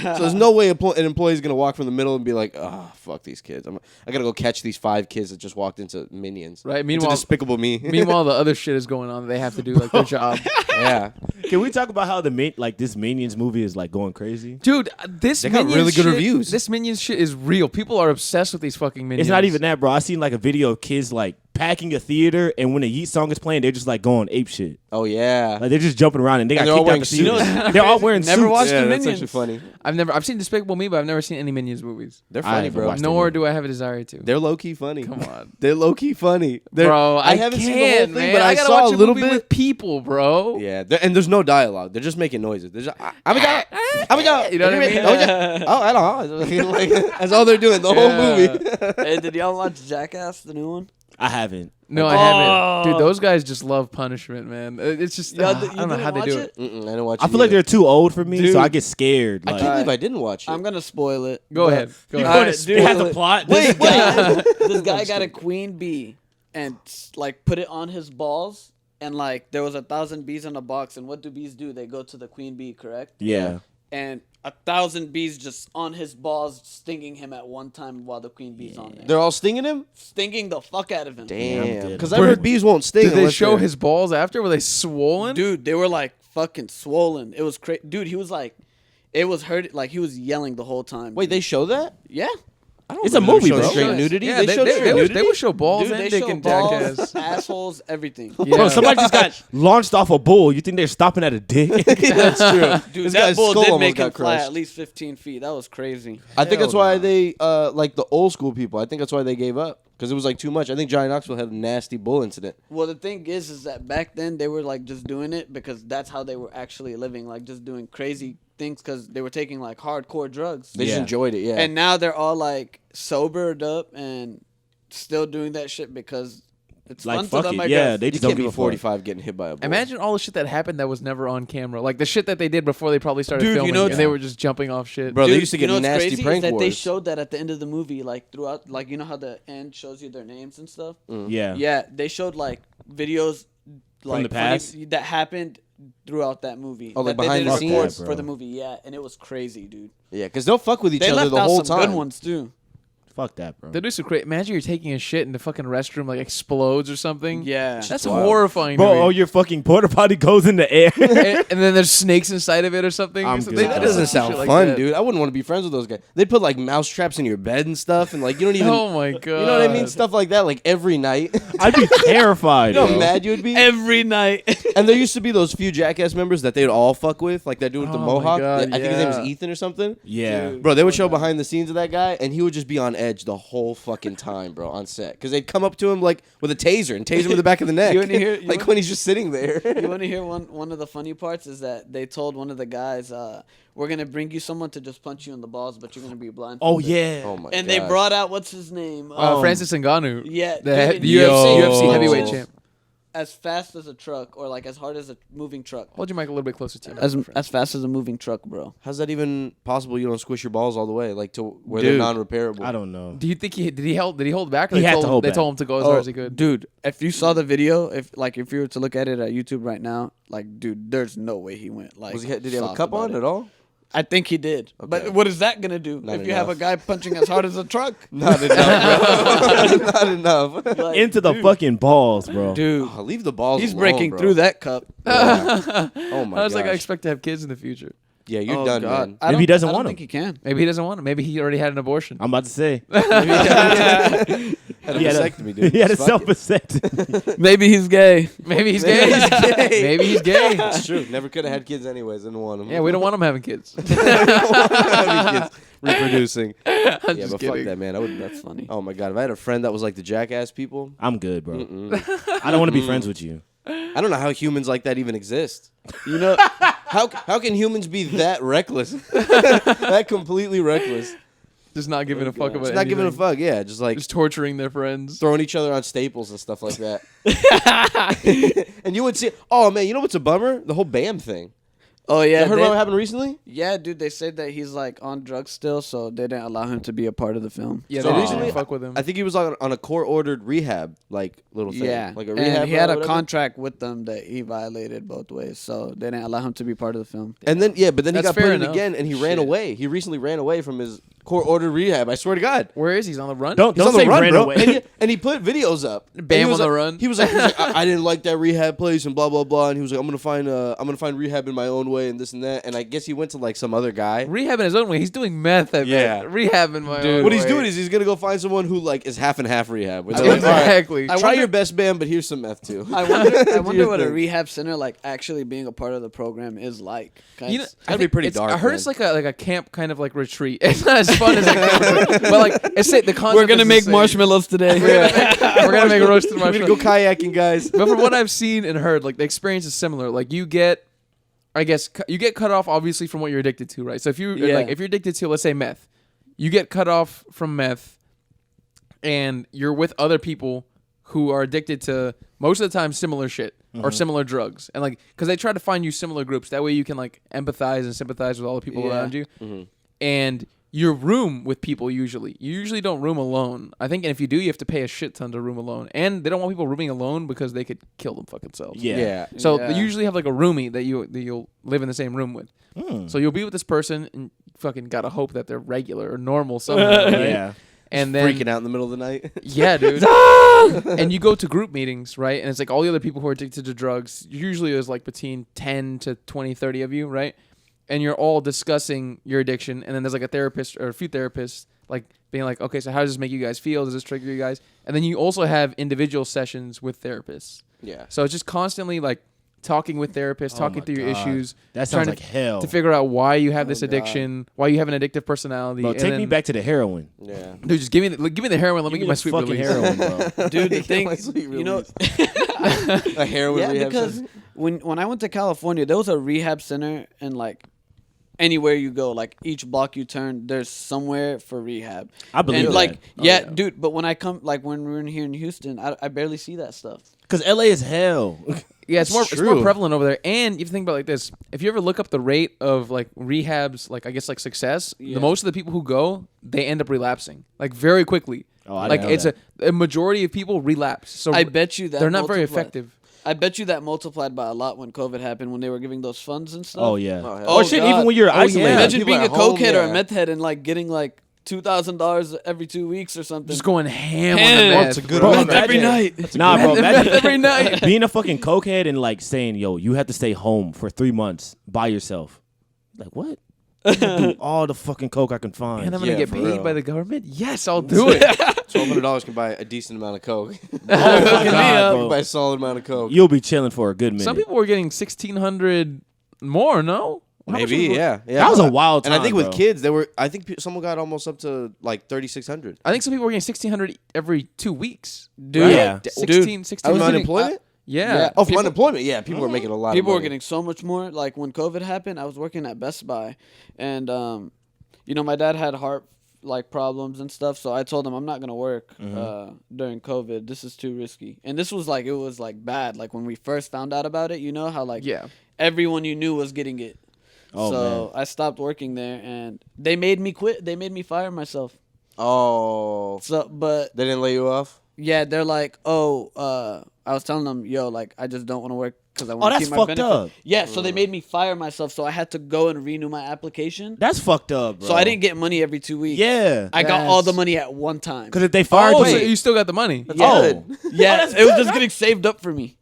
So there's no way an employee's going to walk from the middle and be like, oh, fuck these kids. I got to go catch these 5 kids that just walked into Minions. Right, Into meanwhile- Despicable Me. Meanwhile, the other shit is going on. They have to do like their job. yeah. Can we talk about how this Minions movie is like going crazy? Dude, this They got Minions really good shit- reviews. This Minions shit is real. People are obsessed with these fucking Minions. It's not even that, bro. I seen like a video of kids like packing a theater, and when the Yeet song is playing, they're just like going ape shit. Oh yeah. Like they're just jumping around, and they got they're all kicked out the wearing theater. suits. They're all wearing Never suits. watched Yeah, the that's Minions. actually funny. I've seen Despicable Me, but I've never seen any Minions movies. They're I funny, haven't bro. watched Nor do I have a desire to. They're low key funny. Come on. They're low key funny. Bro, I haven't can't, seen the whole thing, man. but I gotta saw watch a little movie bit. with people, bro. Yeah, and there's no dialogue. They're just making noises. They're just, I'm a go. You know what I mean? Oh, I don't know. Like, that's all they're doing the whole movie. Hey, did y'all watch Jackass, the new one? I haven't. No, I haven't. Dude, those guys just love punishment, man. It's just Y'all I don't know how they do it. I didn't watch it. I feel like they're too old for me, Dude. so I get scared. I Like, can't believe I didn't watch it. I'm gonna spoil it. Go but ahead. Go you ahead. going to dude, it has a wait, plot. This This guy, this guy got a queen bee and like put it on his balls, and like there was 1,000 bees in a box. And what do bees do? They go to the queen bee, correct? Yeah. And 1,000 bees just on his balls, stinging him at one time while the queen bee's on there, They're all stinging him? stinging the fuck out of him. I'm Damn. dead. Because I heard bees won't sting. Did they unless show they're- his balls after? Were they swollen? Dude, they were like fucking swollen. It was crazy. Dude, he was like, it was hurt. Like he was yelling the whole time. Wait, they show that? yeah. I don't It's a remember them movie, showing bro. Straight Yeah, nudity? Yeah, they showed straight they nudity? would show balls Dude, and they dick show and balls, Jackass. assholes, everything. Yeah. Bro, somebody just got launched off a bull. You think they're stopping at a dick? That's true. Dude, This that guy's bull skull did almost make him got fly crushed. at least 15 feet. That was crazy. I think that's Hell why no. they, like the old school people, I think that's why they gave up. Because it was like too much. I think Johnny Knoxville had a nasty bull incident. Well, the thing is that back then they were like just doing it because that's how they were actually living, like just doing crazy things because they were taking like hardcore drugs. They just Yeah. enjoyed it, yeah. And now they're all like sobered up and still doing that shit because it's Like, fun to fuck them, it. I Yeah, guess. they you just can't don't give be a fuck. 45 getting hit by a bull. Imagine all the shit that happened that was never on camera. Like the shit that they did before they probably started Dude, you filming. know and what's- they were just jumping off shit. Bro, they Dude, used to you get know what's nasty crazy prank is that wars. they showed that at the end of the movie, like throughout, like you know how the end shows you their names and stuff. Yeah. Yeah, they showed like videos like the funny- past? that happened throughout that movie. Oh, like that behind they the didn't record scenes? for the movie. Yeah, and it was crazy, dude. Yeah, because they'll fuck with each They other left the out whole some time. good ones too. Fuck that, bro. They do some crazy. Imagine you're taking a shit and the fucking restroom like explodes or something. Yeah, That's wild. horrifying. Bro, to me. oh, your fucking porta potty goes in the air. and then there's snakes inside of it or something. I'm So good. they That That did doesn't some sound shit like fun, that. dude. I wouldn't want to be friends with those guys. They'd put like mouse traps in your bed and stuff, and like you don't even. Oh my god. You know what I mean? Stuff like that, like every night. I'd be terrified. You know bro. how mad you would be? every night. And there used to be those few Jackass members that they'd all fuck with, like that dude with the Oh my mohawk. God, I think his name was yeah. Ethan or something. Yeah. Dude. Bro, they would show behind the scenes of that guy, and he would just be on edge the whole fucking time, bro, on set. Because they'd come up to him like with a taser and tase him in the back of the neck. You wanna hear- you like wanna- when he's just sitting there. You want to hear one of the funny parts is that they told one of the guys, "We're gonna bring you someone to just punch you in the balls, but you're gonna be blind." Oh, yeah. Oh my And god. they brought out what's his name? Francis Ngannou. Yeah, The dude, UFC Yo. heavyweight champ. as fast as a truck or like as hard as a moving truck. Hold your mic a little bit closer to you. As fast as a moving truck, bro. How's that even possible? You don't squish your balls all the way, like to where Dude. they're non-repairable. I don't know. Do you think did he hold back? Or He they had told to him, hold they back. told him to go as hard as he could. Dude, if you saw the video, if you were to look at it at YouTube right now, like, dude, there's no way he went. Like, Did he have a soft cup about on it. at all? I think he did. Okay. But what is that gonna do Not if you have a enough. guy punching as hard as a truck? Not enough, bro. Not enough. Like, Into the fucking balls, bro. dude, Oh, leave the balls he's alone, breaking bro. through that cup. Oh my I was like, I gosh. expect to have kids in the future. Yeah, you're Oh, done, God. man. I Maybe don't- he doesn't I want don't him. think he can. Maybe he doesn't want it. Maybe he already had an abortion. I'm about to say. Had a He had a- vasectomy, dude. He had a Fuck it. self-vasectomy. Maybe he's gay. Maybe he's gay. Maybe he's gay. It's true. Never could have had kids anyways. Didn't want them. Yeah, we don't want him having kids. kids reproducing. Yeah, but just fuck kidding. that, man. I would. That's funny. Oh my god, if I had a friend that was like the Jackass people, I'm good, bro. mm-mm. I don't want to be friends with you. I don't know how humans like that even exist. You know, How can humans be that reckless? That completely reckless. Just not giving a fuck about Just not giving a anything. fuck. Yeah, just like Just torturing their friends. throwing each other on staples and stuff like that. And you would see. Oh man, you know what's a bummer? The whole BAM thing. oh yeah, You heard they- about what happened recently? yeah, dude. They said that he's like on drugs still, so they didn't allow him to be a part of the film. Yeah, So they recently- recently fuck with him. I think he was on a court-ordered rehab like little thing. Yeah, like a rehab. and he had or a whatever. contract with them that he violated both ways, so they didn't allow him to be part of the film. And then but then he That's got put fair in enough. again, and he ran Shit. away. He recently ran away from his court ordered rehab. I swear to God. Where is he? He's on the run. Don't He's on say the run, ran bro. away. And he put videos up. Bam He on was the like- run. He was like, I didn't like that rehab place and blah blah blah. And he was like, I'm gonna find rehab in my own way and this and that. And I guess he went to like some other guy. Rehab in his own way. He's doing meth. Yeah. Rehab in my own What he's way. doing is he's gonna go find someone who like is half and half rehab. Where they're like, all right, Exactly. try your best, bam, but here's some meth too. I wonder your what a thing. rehab center like actually being a part of the program is like. You know, That'd I be think pretty it's- dark, I heard man. it's like a camp kind of like retreat. It's not as fun as a camp, but like it's the concept. We're gonna is the make same. marshmallows today. We're gonna make roasted We're gonna marshmallows. go kayaking, guys. But from what I've seen and heard, like the experience is similar. Like you get, I guess you get cut off obviously from what you're addicted to, right? So if you like if you're addicted to, let's say meth, you get cut off from meth, and you're with other people who are addicted to most of the time similar shit or similar drugs, and like because they try to find you similar groups. That way you can like empathize and sympathize with all the people around you, and you room with people usually. You usually don't room alone. I think, and if you do, you have to pay a shit ton to room alone. And they don't want people rooming alone because they could kill them fucking selves. Yeah. So Yeah. they usually have like a roomie that you'll live in the same room with. So you'll be with this person and fucking gotta hope that they're regular or normal somehow. Right? Yeah. And And then freaking out in the middle of the night. yeah, dude. And you go to group meetings, right? And it's like all the other people who are addicted to drugs. Usually there's like between 10 to 20, 30 of you, right? And you're all discussing your addiction. And then there's like a therapist or a few therapists like being like, okay, so how does this make you guys feel? Does this trigger you guys? And then you also have individual sessions with therapists. Yeah. So it's just constantly like talking with therapists, talking my through your God. issues. That trying sounds like hell. to figure out why you have this God. addiction, why you have an addictive personality. Bro, and take me then- back to the heroin. Yeah. Dude, just give me the heroin. Let me Give get my the sweet fucking release. heroin, bro. Dude, the My thing, sweet you know, release. A heroin yeah, rehab because center? when I went to California, there was a rehab center, and like anywhere you go, like each block you turn, there's somewhere for rehab. I believe and that. like Oh, yeah, yeah. dude. But when I come, like when we're in here in Houston, I barely see that stuff. Because LA is hell. Yeah, it's more true. prevalent over there. And if you think about it like this, if you ever look up the rate of like rehabs, like I guess like success, Yeah. the most of the people who go, they end up relapsing like very quickly. Oh, I like didn't know it's that. a majority of people relapse. So I bet you that they're not very multiplied- effective. I bet you that multiplied by a lot when COVID happened, when they were giving those funds and stuff. Oh, yeah. Oh, hell. Oh, Oh, shit, God. even when you're Oh, yeah. isolated. Imagine People being a at home, cokehead or a yeah. meth head and like getting like $2,000 every 2 weeks or something. Just going ham on Ham. the Oh, meth. it's a good bro. one. Meth every Imagine- night. Nah, bro. Imagine every night. being a fucking cokehead and like saying, yo, you have to stay home for 3 months by yourself. Like, what? I'm gonna do all the fucking coke I can find. And I'm gonna Yeah, get for paid real. by the government. Yes, I'll do it. $1,200 can buy a decent amount of coke. Oh, my God, bro. Buy a solid amount of coke. You'll be chilling for a good minute. Some people were getting 1,600 more. No, How much Maybe, was it? yeah. That was a wild time, And I think with bro. kids, they were. I think someone got almost up to like 3,600. I think some people were getting 1,600 every 2 weeks. Dude, Right? Yeah. 16, 16. I was getting- unemployment. Yeah. Yeah. Oh, from People- unemployment. Yeah, people were making a lot. People of were money. getting so much more. Like when COVID happened, I was working at Best Buy, and you know, my dad had heart like problems and stuff. So I told him I'm not gonna work during COVID. This is too risky. And this was like it was like bad. Like when we first found out about it, you know how like Yeah. everyone you knew was getting it. Oh, So I stopped working there, and they made me quit. They made me fire myself. Oh, So, but they didn't lay you off. yeah, they're like, oh, I was telling them, yo, like I just don't want to work because I want to that's keep my fucked benefit. up. Yeah, so they made me fire myself, so I had to go and renew my application. That's fucked up, bro. So I didn't get money every 2 weeks. Yeah. I got all the That's- money at one time. Because if they fired Oh, you, so you still got the money. oh, good. Yeah, it was just getting saved up for me.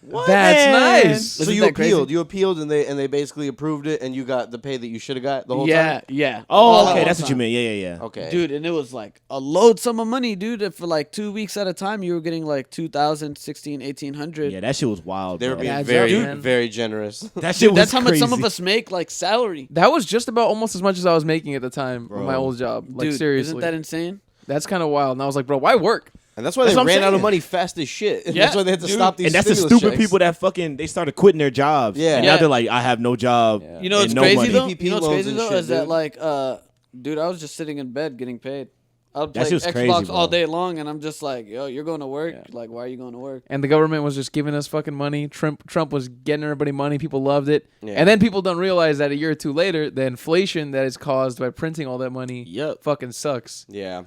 That's man? nice. So Isn't you that crazy? appealed. You appealed, and they basically approved it, and you got the pay that you should have got the whole Yeah, time. yeah. Oh, All at okay, one that's what you time. mean. Yeah, yeah, yeah. Okay, Dude, and it was like a load sum of money, dude. For like 2 weeks at a time, you were getting like 2,000, 16, 1,800. Yeah, that shit was wild, they were bro. being Adds very, up, man. very generous. That shit was That's how much some of crazy. us make, like salary. That was just about almost as much as I was making at the time on my Bro. old job. Like Dude, seriously, isn't that insane? that's kind of wild. And I was like, bro, why work? And that's why That's they what I'm ran out of saying. money fast as shit. And Yeah, that's why they had to dude. stop these. And that's the stimulus stupid checks. people that fucking they started quitting their jobs. Yeah. And Yeah. now they're like, I have no job. Yeah. You know and what's no crazy money. though? PPP You know what's loans crazy and though shit, is that dude. like, dude, I was just sitting in bed getting paid. I would That play shit was Xbox crazy, bro. all day long, and I'm just like, yo, you're going to work. Like, why are you going to work? And the government was just giving us fucking money. Trump was getting everybody money. People loved it. Yeah. And then people don't realize that a year or two later, the inflation that is caused by printing all that money Yep. fucking sucks. Yeah.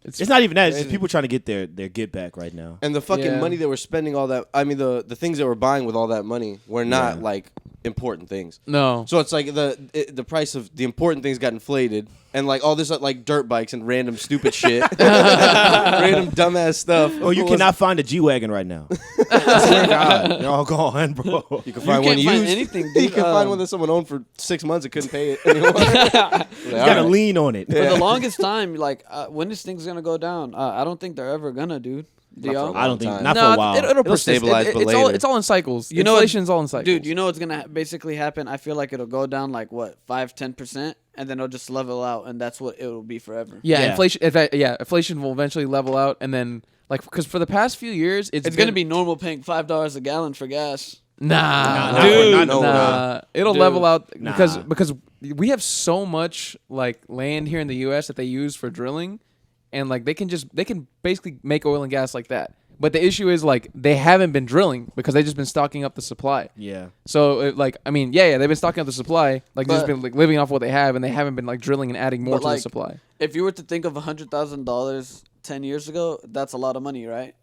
It's not even that. It's just Crazy. people trying to get their get back right now. And the fucking Yeah. money they were spending all that. I mean, the things they were buying with all that money were not Yeah. like important things. No. So it's like the price of the important things got inflated, and like all this like dirt bikes and random stupid shit, random dumbass stuff. Oh, you cannot find a G-Wagon right now. I swear to God, they're all gone, bro. You can find You one can't find used. anything, You dude. can find one that someone owned for 6 months and couldn't pay it anymore. You gotta lean on it. For the longest time, like when this thing's gonna go down, I don't think they're ever gonna, dude. Do Not for a y'all? long I don't think time. not for No, a while. it'll persist. stabilize, but it's all later. it's all in cycles. You know, Inflation's all in cycles. Dude, you know what's gonna basically happen? I feel like it'll go down like what 5-10%, and then it'll just level out, and that's what it will be forever. Yeah, Yeah. inflation will eventually level out, and then like because for the past few years, It's gonna be normal paying $5 a gallon for gas. nah, Nah, dude, no, nah. It'll Dude. level out Nah. because we have so much like land here in the U.S. that they use for drilling, and like they can basically make oil and gas like that. But the issue is like they haven't been drilling because they've just been stocking up the supply. Yeah. So they've been stocking up the supply, like they've just But- been like living off what they have, and they haven't been like drilling and adding more But, to the like, supply. If you were to think of $100,000 10 years ago, that's a lot of money, right?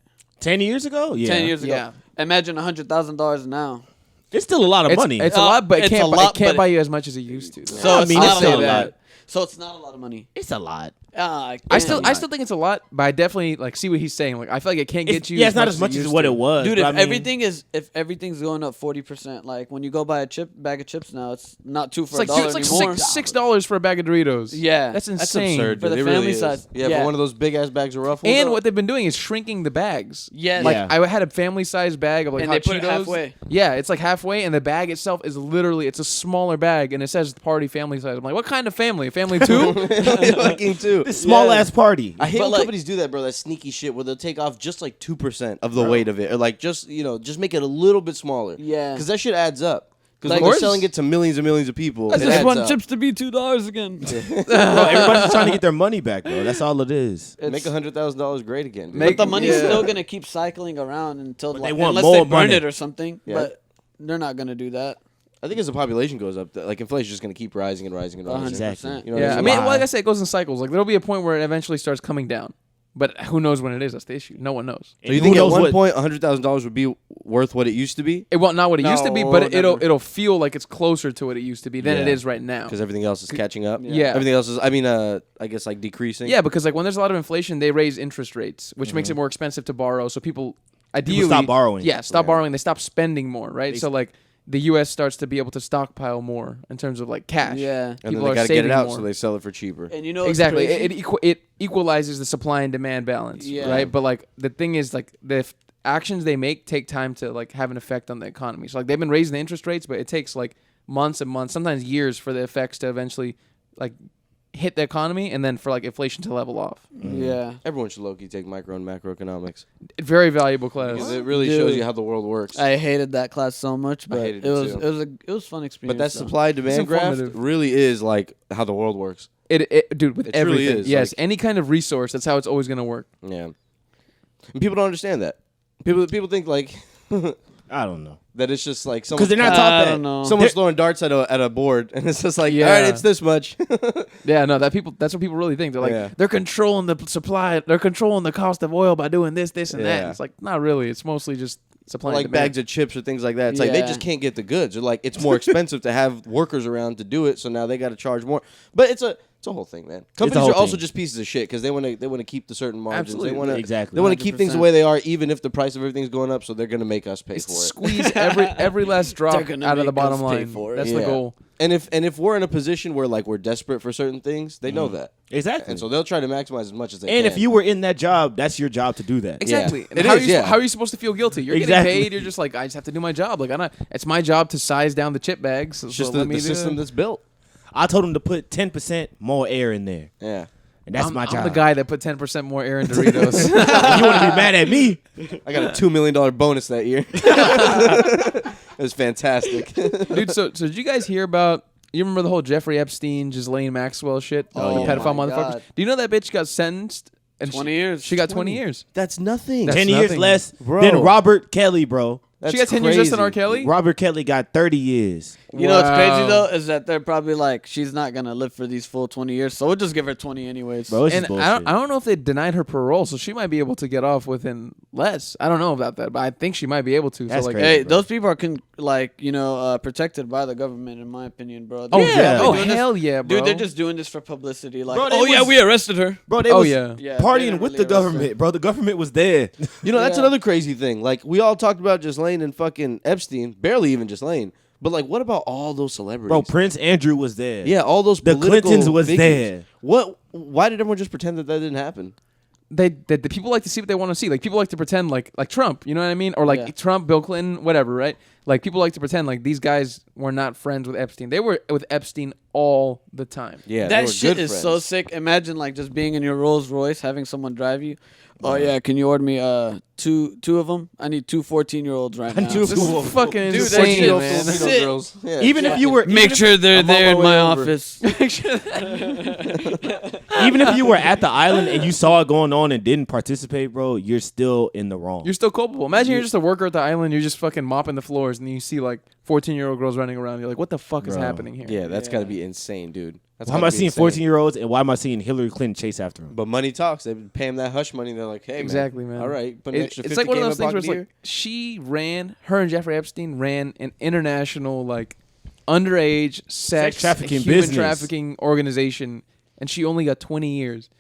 10 years ago? Yeah. 10 years ago. Yeah. Imagine $100,000 now. It's still a lot of money. It's a lot, but it's it a lot, can't but buy you as much as it used to. So I it's mean, not it's still a a lot. lot. So it's not a lot of money. It's a lot. I I still think it's a lot, but I definitely like see what he's saying. Like I feel like it can't get you. Yeah, it's not as much as used what to. it was. Dude, but if I mean, if everything's going up 40%, like when you go buy bag of chips now, it's not two for It's like a dollar dude, it's anymore. like $6 for a bag of Doritos. Yeah. that's That's insane. absurd. For dude. the It really family is. size. Yeah, Yeah. for one of those big ass bags of Ruffles. And though. what they've been doing is shrinking the bags. Yes. Like Yeah. I had a family size bag of like And hot they put it Cheetos. halfway. Yeah, it's like halfway, and the bag itself is literally it's a smaller bag, and it says party family size. I'm like, what kind of family? Family two? fucking too. this small Yeah. ass party. I hate But, when like- companies do that, bro. That sneaky shit where they'll take off just like 2% of the weight of it, or like just make it a little bit smaller. Yeah. because that shit adds up. Because Like- when they're Course. selling it to millions and millions of people, I it just adds want up. chips to be $2 again. Bro, everybody's just trying to get their money back, bro. That's all it is. Make $100,000 great again. Dude. Make- But the money's Yeah. still gonna keep cycling around until But like, they want unless more they burn money. it or something. Yeah. But they're not gonna do that. I think as the population goes up, like inflation's just gonna keep rising and rising and rising. 100%. Exactly. You know what Yeah, I I mean, mean? like I said, it goes in cycles. Like there'll be a point where it eventually starts coming down, but who knows when it is? That's the issue. No one knows. So you Who think at knows one what- point $100,000 would be worth what it used to be? It won't not what it used to be, No, but it'll never. it'll feel like it's closer to what it used to be than it Yeah. is right now. Because everything else is catching up. Yeah. Everything else is. I mean, I guess like decreasing. Yeah, because like when there's a lot of inflation, they raise interest rates, which makes it more expensive to borrow. So people ideally stop borrowing. Yeah, stop Yeah. borrowing. They stop spending more, right? So like the U.S. starts to be able to stockpile more in terms of like cash. Yeah. And People then they are gotta get saving it out, more. so they sell it for cheaper. And you know what's Exactly. crazy? It equalizes the supply and demand balance, Yeah. right? But like the thing is like the actions they make take time to like have an effect on the economy. So like they've been raising the interest rates, but it takes like months and months, sometimes years for the effects to eventually like hit the economy and then for like inflation to level off. Yeah. Everyone should low-key take micro and macroeconomics. Very valuable class. Because it really Dude. shows you how the world works. I hated that class so much, but hated it it was too. it was fun experience. But that though. supply demand It's graph informative. really is like how the world works. Dude, with It truly everything. is, Yes, like- any kind of resource, that's how it's always going to work. Yeah. And people don't understand that. People think like I don't know. that it's just like Because they're not taught I that. don't know. someone's throwing darts at a board and it's just like, Yeah. all right, it's this much. Yeah, no, that's what people really think. They're like, Yeah. they're controlling the supply, they're controlling the cost of oil by doing this, and that. Yeah. It's like, not really. It's mostly just supply like and demand. bags of chips or things like that. It's like they Yeah. just can't get the goods. They're like, it's more expensive to have workers around to do it, so now they got to charge more. But it's a whole thing, man. Companies whole are also thing. just pieces of shit because they want to keep the certain margins. Absolutely. They want to Exactly. They want to keep things the 100%. way they are, even if the price of everything's going up. So they're gonna make us pay It's for to it. squeeze every last drop They're gonna out of the make bottom us pay line. for it. That's Yeah. the goal. And if we're in a position where like we're desperate for certain things, they know that, Exactly. and so they'll try to maximize as much as they And can. if you were in that job, that's your job to do that. Exactly. Yeah. And It how, is, are you, yeah. how are you supposed to feel guilty? You're Exactly. getting paid. You're just like, I just have to do my job. Like, it's my job to size down the chip bags. it's so just let the me do system it. that's built. I told him to put 10% more air in there. Yeah. And that's I'm, my job. I'm the guy that put 10% more air in Doritos. You want to be mad at me? I got a $2 million bonus that year. It was fantastic. Dude, so did you guys hear about? You remember the whole Jeffrey Epstein, Ghislaine Maxwell shit? Oh, the pedophile my motherfuckers. God. Do you know that bitch got sentenced? And 20 years. She got 20 years. That's nothing. That's 10 years nothing. less Bro. than Robert Kelly, bro. That's She got 10 years less than crazy. R. Kelly. Robert Kelly got 30 years. You know what's crazy Wow. though is that they're probably like, she's not gonna live for these full 20 years, so we'll just give her 20 anyways. Bro, it's And just bullshit. I don't know if they denied her parole, so she might be able to get off within less. I don't know about that, but I think she might be able to. That's so like, crazy. Hey, bro. those people are protected by the government, in my opinion, bro. oh Yeah. yeah, They're oh doing this- hell yeah, bro. Dude, they're just doing this for publicity. Like, Bro, they oh yeah, was- we arrested her. Bro, they Oh, was yeah. Yeah, they partying didn't with really the arrest her. government, bro. The government was there. You know, that's Yeah. another crazy thing. Like, we all talked about Ghislaine and fucking Epstein, barely even Ghislaine. But, like, what about all those celebrities? Bro, Prince Andrew was there. yeah, all those The political Clintons was figures. there. Why did everyone just pretend that didn't happen? The people like to see what they want to see. Like people like to pretend like Trump, you know what I mean? Or like Yeah. Trump, Bill Clinton, whatever, right? Like people like to pretend like these guys were not friends with Epstein. They were with Epstein all the time. Yeah, they That were shit good is friends. so sick. Imagine like just being in your Rolls Royce, having someone drive you. Oh yeah, can you order me two of them? I need two 14-year-olds right now. two- This is fucking Dude, that insane, shit man. is Filipino sick. girls. Yeah, Even if you were Make sure they're I'm on there my in my way over. office. even if you were at the island and you saw it going on and didn't participate, bro, you're still in the wrong. You're still culpable. Imagine you're just a worker at the island. You're just fucking mopping the floors, and you see like 14-year-old girls running around. You're like, what the fuck is Bro. happening here? Yeah, that's got to be insane, dude. That's Why am gotta I be seeing insane. 14-year-olds and why am I seeing Hillary Clinton chase after him? But money talks. They pay him that hush money. They're like, hey, Exactly, man. All right, put an extra It's like 50K one of in those my things where pocket it's here. like she ran, her and Jeffrey Epstein ran an international like underage sex trafficking human business. trafficking organization, and she only got 20 years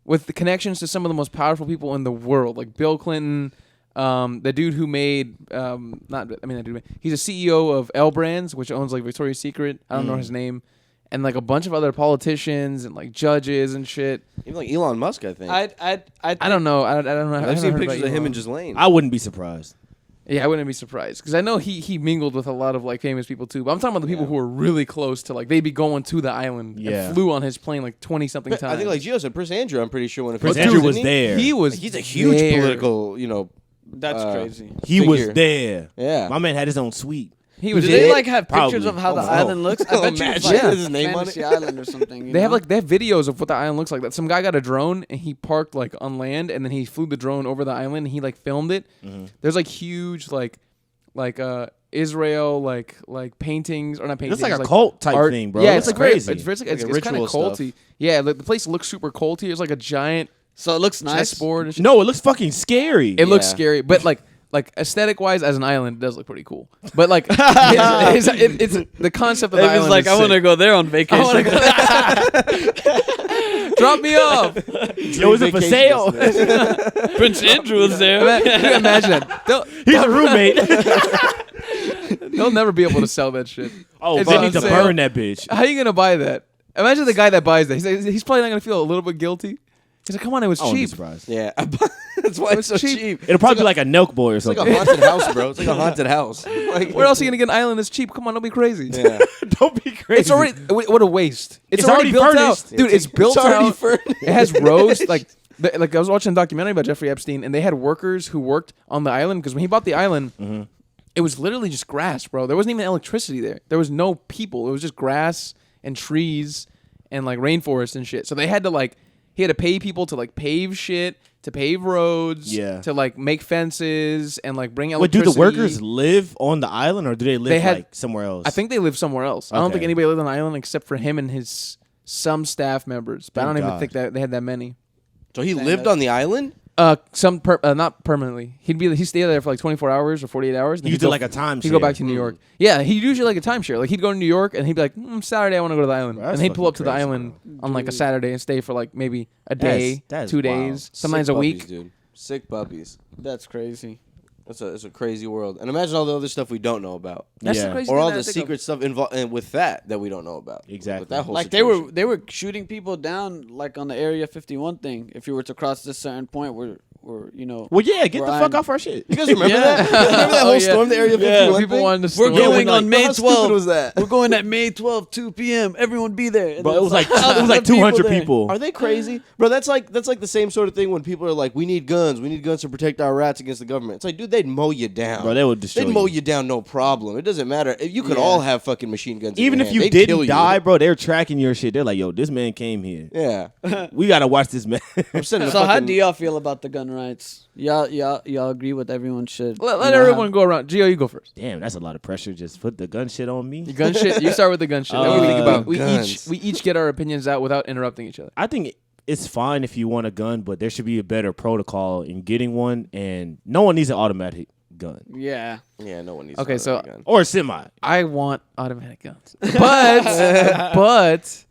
with the connections to some of the most powerful people in the world, like Bill Clinton. The dude who made he's a CEO of L Brands, which owns like Victoria's Secret. I don't know his name, and like a bunch of other politicians and like judges and shit. Even like Elon Musk, I think. I don't know. I don't know. I've seen pictures of him and Ghislaine. I wouldn't be surprised. Yeah, I wouldn't be surprised because I know he mingled with a lot of like famous people too. But I'm talking about the people who were really close to like they'd be going to the island Yeah. and flew on his plane like 20 something times. I think like Gio said, Prince Andrew. I'm pretty sure when it Prince first Andrew happened, was didn't he? there. he was. He's a huge there. political, That's crazy. He was figure. there. Yeah. My man had his own suite. He Do was. they there. like have pictures Probably. of how the Oh, no. island looks? I bet you it's Imagine. like His name on Fantasy it. Island or something. You They have know? they have videos of what the island looks like. That some guy got a drone and he parked like on land and then he flew the drone over the island and he like filmed it. There's like huge like Israel like paintings or not paintings. It's like a cult type art. thing, bro. Yeah, It's it's like crazy. It's kind of ritual stuff. culty. Yeah, like, the place looks super culty. It's like a giant So it looks nice. chessboard and shit. No, it looks fucking scary. It looks Yeah. scary, but like aesthetic wise, as an island, it does look pretty cool. But like, it's the concept of the It was island. like, is I want to sick. go there on vacation. I wanna go Drop me off. Yo, is it for sale? Prince Andrew was there. Can you imagine that? He's a roommate. They'll never be able to sell that shit. Oh, It's they on need to sale. burn that bitch. How are you gonna buy that? Imagine the guy that buys that. He's probably not gonna feel a little bit guilty. He's like, come on, it was I wouldn't be cheap. surprised. Yeah, that's why it's so cheap. cheap. It'll probably be like a Nelk boy or It's like something. a haunted house, bro. It's like a haunted house. Like, Where else are you gonna get an island that's cheap? Come on, don't be crazy. Yeah. Don't be crazy. It's already what a waste. It's, It's already built furnished. out, dude. It's built already out. furnished. It has rows like I was watching a documentary about Jeffrey Epstein, and they had workers who worked on the island because when he bought the island, it was literally just grass, bro. There wasn't even electricity there. There was no people. It was just grass and trees and like rainforest and shit. So they had to he had to pay people to like pave shit, to pave roads, Yeah. to like make fences and like bring Wait, do electricity. the workers live on the island or do they live They had- like somewhere else? I think they live somewhere else. I don't Okay. think anybody lived on the island except for him and his some staff members. But I Thank don't even God. think that they had that many. So he lived on the island? Not permanently. He'd stay there for like 24 hours or 48 hours. And You he'd did go- like a timeshare. He'd go back to New York. Yeah, he'd usually like a timeshare. Like he'd go to New York and he'd be like, Saturday I want to go to the island, Bro, that's and he'd pull up to fucking the crazy, island on like a Saturday and stay for like maybe a That is- day, that is 2 wild. days, sometimes Sick a week. puppies, dude. Sick puppies. That's crazy. It's a crazy world. And imagine all the other stuff we don't know about. That's the Yeah. crazy Or thing all that I the think secret stuff involved with that we don't know about. Exactly. With that whole Like situation. they were shooting people down like on the Area 51 thing. If you were to cross this certain point where Well, yeah, get where the fuck I'm- off our shit. You guys remember Yeah. that? Remember that whole Oh, yeah. storm, the Area 51 People thing? wanted to. We're storm. going like, on May how stupid 12th. was that? We're going at May 12th, 2 p.m. Everyone be there. And Bro, then it was like thousands of 200 there. people. Are they crazy? Bro, that's like the same sort of thing when people are like, we need guns to protect our rats against the government. It's like, dude, they'd mow you down. Bro, they would destroy They'd mow you. you down, no problem. It doesn't matter. You could Yeah. all have fucking machine guns. in Even your if hand. you They'd kill didn't die, you. bro, they're tracking your shit. They're like, yo, this man came here. Yeah. We gotta watch this man. I'm sending a So how fucking- do y'all feel about the gun rights. Y'all agree with everyone should. Let you know, everyone have- go around. Gio, you go first. Damn, that's a lot of pressure. Just put the gun shit on me. The gun shit. You start with the gun shit. Then we think about guns. we each get our opinions out without interrupting each other. I think it's fine if you want a gun, but there should be a better protocol in getting one, and no one needs an automatic gun Yeah. Yeah, no one needs. Okay, a so- gun. or a semi. I want automatic guns, but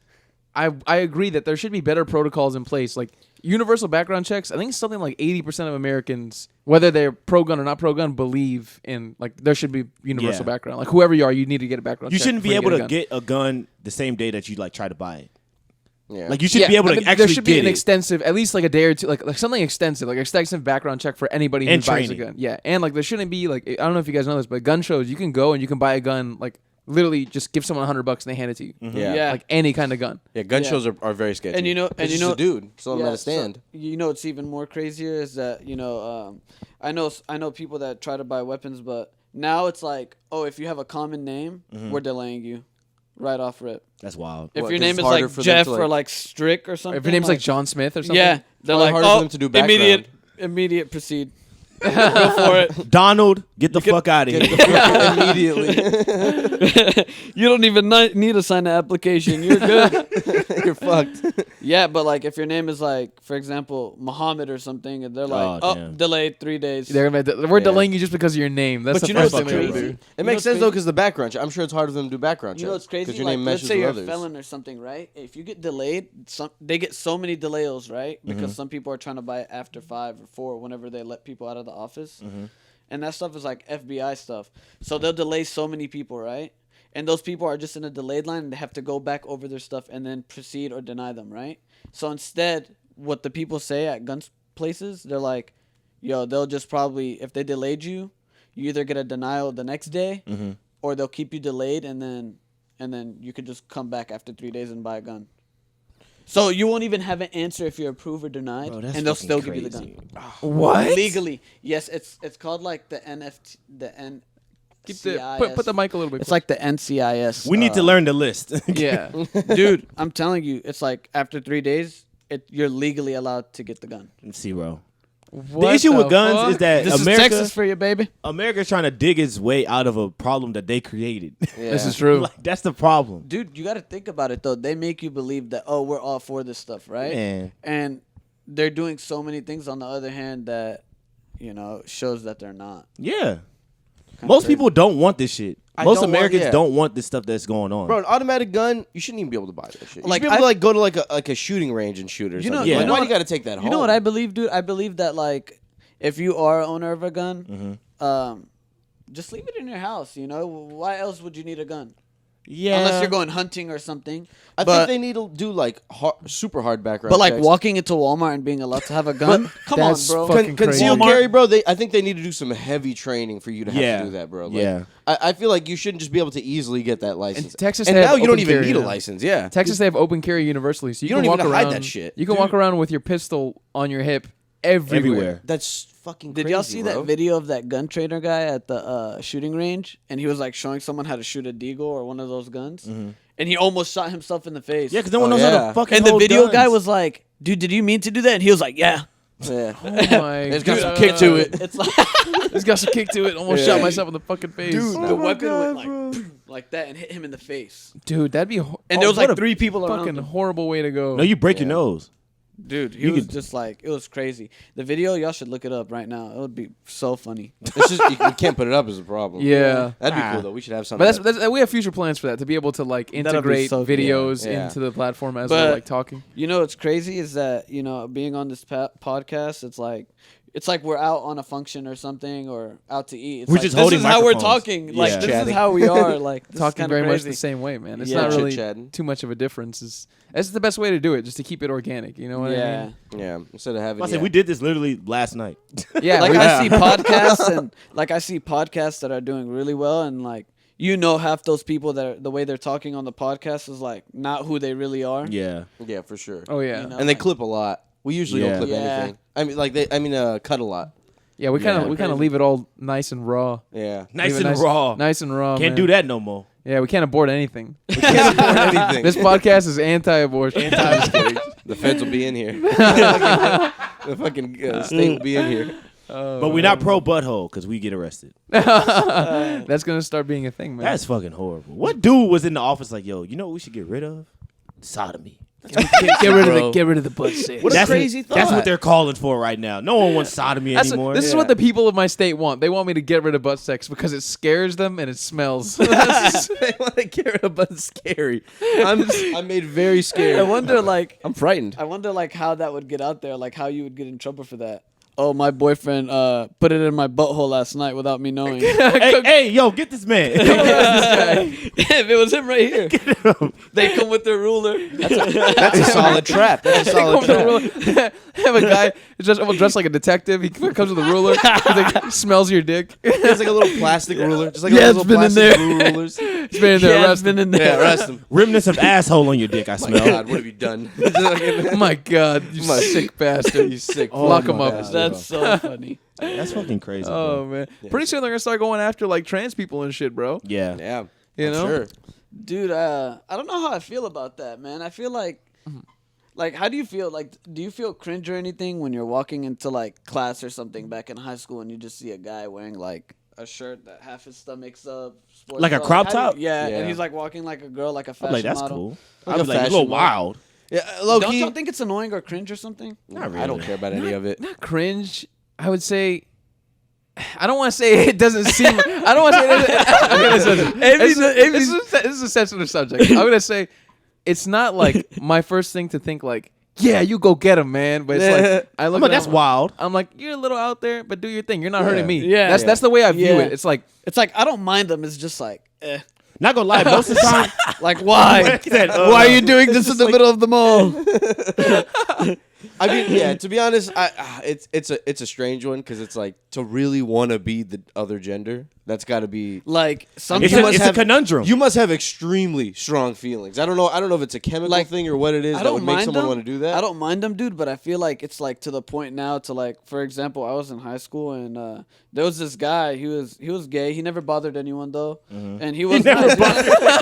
I agree that there should be better protocols in place, like universal background checks. I think something like 80% of Americans, whether they're pro gun or not pro gun, believe in like there should be universal Yeah. background. Like whoever you are, you need to get a background. You check shouldn't be before able you to get a gun the same day that you like try to buy it. Yeah. Like you should be able to I mean, actually there should be get an it. extensive, at least like a day or two, like something extensive, like extensive background check for anybody who And buys a training. gun. Yeah, and like there shouldn't be like I don't know if you guys know this, but gun shows you can go and you can buy a gun like literally just give someone $100 and they hand it to you. Yeah. Yeah. Like any kind of gun. Yeah, gun Yeah. shows are very sketchy. And you know- and It's you just know- a dude. So I'm at a so stand. you know what's even more crazier is that I know people that try to buy weapons, but now it's like, oh, if you have a common name, we're delaying you right off rip. That's wild. If What, your 'cause name it's is harder like for them Jeff to, or like- like Strick or something. If your name's like John Smith or something. yeah, they're Probably like, harder for oh, them to do background. immediate proceed. Go for it. Donald, get the fuck out of here. Immediately. You don't even need to sign the application. You're good. You're fucked. Yeah, but like if your name is like, for example, Muhammad or something, and they're like, Oh, oh, damn. delayed 3 days. We're Yeah. delaying you just because of your name. That's But the you know first what's thing they would crazy? do. It know makes what's sense though crazy? because the background check. I'm sure it's harder for them to do background checks. You know what's crazy? Because your Like, name let's meshes say with you're others. a felon or something, right? If you get delayed, they get so many delayals, right? Because some people are trying to buy it after 5 or 4, whenever they let people out of the office. And that stuff is like FBI stuff. So they'll delay so many people, right? And those people are just in a delayed line and they have to go back over their stuff and then proceed or deny them, right? So instead, what the people say at gun places, they're like, yo, they'll just probably, if they delayed you, you either get a denial the next day or they'll keep you delayed and then you could just come back after 3 days and buy a gun. So you won't even have an answer if you're approved or denied, Bro, that's and they'll fucking still give you the crazy. gun. What? Legally, yes, it's called like the NFT, the N. Keep the put the mic a little bit. It's like the NCIS. We need to learn the list. yeah. dude. I'm telling you, it's like after 3 days, you're legally allowed to get the gun. Let's see, bro. The What issue with the guns fuck? is that This America, is Texas for you, baby. America's trying to dig its way out of a problem that they created. Yeah. This is true. Like, that's the problem. Dude, you got to think about it though. They make you believe that we're all for this stuff, right? Man. And they're doing so many things on the other hand that shows that they're not. Yeah. Kinda Most crazy. people don't want this shit. I Most don't want- Americans yeah. don't want this stuff that's going on. Bro, an automatic gun, you shouldn't even be able to buy that shit. You Like, should be able to I- like go to like a shooting range and shoot or You know- something. you Like, know why what- do you got to take that home? You know what I believe, dude? I believe that like if you are owner of a gun, just leave it in your house. Why else would you need a gun? Yeah. Unless you're going hunting or something. I But- think they need to do like super hard background. But like checks. walking into Walmart and being allowed to have a gun, come on, that's bro. fucking Concealed crazy. carry, bro. I think they need to do some heavy training for you to have Yeah. to do that, bro. Like, Yeah. I feel like you shouldn't just be able to easily get that license. Texas and they now have you don't open even carry need a now. license. Yeah. Texas, they have open carry universally, so you, You can don't walk even around. hide that shit. You can walk around with your pistol on your hip everywhere. That's fucking Did crazy, y'all see bro. that video of that gun trainer guy at the shooting range? And he was like showing someone how to shoot a deagle or one of those guns. And he almost shot himself in the face. Yeah, because no one Oh, knows how yeah. to fucking And the hold video guns. guy was like, dude, did you mean to do that? And he was like, yeah. Yeah. Oh my It's got some God. kick to it. It's like, It's got some kick to it. Almost Yeah. shot myself in the fucking face. dude, Dude, the weapon went like that and hit him in the face. that'd be And there was like what a 3 people around fucking him. horrible way to go. No, you break your nose. Dude, he You was could- just like, it was crazy. The video, y'all should look it up right now. It would be so funny. It's just you can't put it up as a problem. Yeah. That'd be Ah. cool though. We should have something. But that's we have future plans for that, to be able to like That'll be integrate so cool. videos Yeah. into the platform as But- we're like talking. You know what's crazy is that, being on this podcast, it's like we're out on a function or something or out to eat. It's We're like, just this holding is how we're microphones. talking. Like, Yeah. this Chatting. is how we are. Like, this is Talking kinda very much crazy. the same way, man. It's Yeah. not really Chit-chatting. too much of a difference. It's the best way to do it, just to keep it organic. You know what I Yeah. mean? yeah. Instead of having. I said yeah. we did this literally last night. Yeah. Like, we- I see podcasts that are doing really well, and like, half those people that are, the way they're talking on the podcast is like not who they really are. Yeah. Yeah, for sure. oh yeah. You know? And they like- clip a lot. We usually Yeah. don't clip Yeah. anything. I mean, cut a lot. Yeah, we kind of Yeah. we kind of leave it all nice and raw. Yeah. Nice Leave it and raw. Nice and raw. Can't man. do that no more. Yeah, we can't abort anything. We can't afford anything. This podcast is anti-abortion. I'm just kidding. The feds will be in here. The fucking state will be in here. But we're not pro butthole because we get arrested. That's gonna start being a thing, man. That's fucking horrible. What dude was in the office like, yo, you know what we should get rid of? Sodomy. Get rid of the butt sex. What a crazy thought. That's what they're calling for right now. No one wants sodomy anymore. This is what the people of my state want. They want me to get rid of butt sex because it scares them and it smells. They want to get rid of, but it's scary. I'm made very scared. I wonder, like, I'm frightened. I wonder, like, how that would get out there, like, how you would get in trouble for that. Oh, my boyfriend put it in my butthole last night without me knowing. hey, yo, get this man. If it was him right here. They come with their ruler. That's a solid trap. That's a solid trap. Have a guy dressed like a detective. He comes with a ruler. He like, smells your dick. It's like a little plastic ruler. Just like Yeah, little it's been in plastic there. blue rulers. It's been in there. Yeah, Arrest it's been him. in there. Yeah, arrest him. Remnants of asshole on your dick, I My smell. God, what have you done? Oh my God, you sick bastard. You sick. Lock fuck him up. bastard. That's so funny. That's fucking crazy. Oh bro. man. Pretty soon they're gonna start going after like trans people and shit, bro. Yeah. Yeah. You I'm know? Sure. Dude, I don't know how I feel about that, man. I feel like, how do you feel? Like, do you feel cringe or anything when you're walking into, like, class or something back in high school and you just see a guy wearing, like, a shirt that half his stomach's up? sports Like a bra? crop How do you- top? Yeah, Yeah. and he's, like, walking like a girl, like a fashion I'm like, that's model. cool. Like I a was like, a fashion little model. wild. Yeah, low Don't key. y'all think it's annoying or cringe or something? Not really. I don't care about any of it. Not cringe. I would say. I don't want to say it doesn't seem. I don't want to say it. I'm gonna say this is a sensitive subject. I'm gonna say it's not like my first thing to think like, yeah, you go get him, man. But it's like I look. I'm like, at that's him, wild. I'm like, you're a little out there, but do your thing. You're not hurting me. Yeah. That's the way I view Yeah. it. It's like It's like, I don't mind them. It's just like, Not gonna lie, most of the time. Like, why? Why are you doing this in the middle of the mall? I mean, yeah. To be honest, it's a strange one because it's like to really want to be the other gender. That's got to be. Like, It's, sometimes a conundrum. You must have extremely strong feelings. I don't know if it's a chemical thing or what it is I that would don't make mind someone them. want to do that. I don't mind them, dude, but I feel like it's like to the point now to like, for example, I was in high school and there was this guy. He was gay. He never bothered anyone though, and he was nice.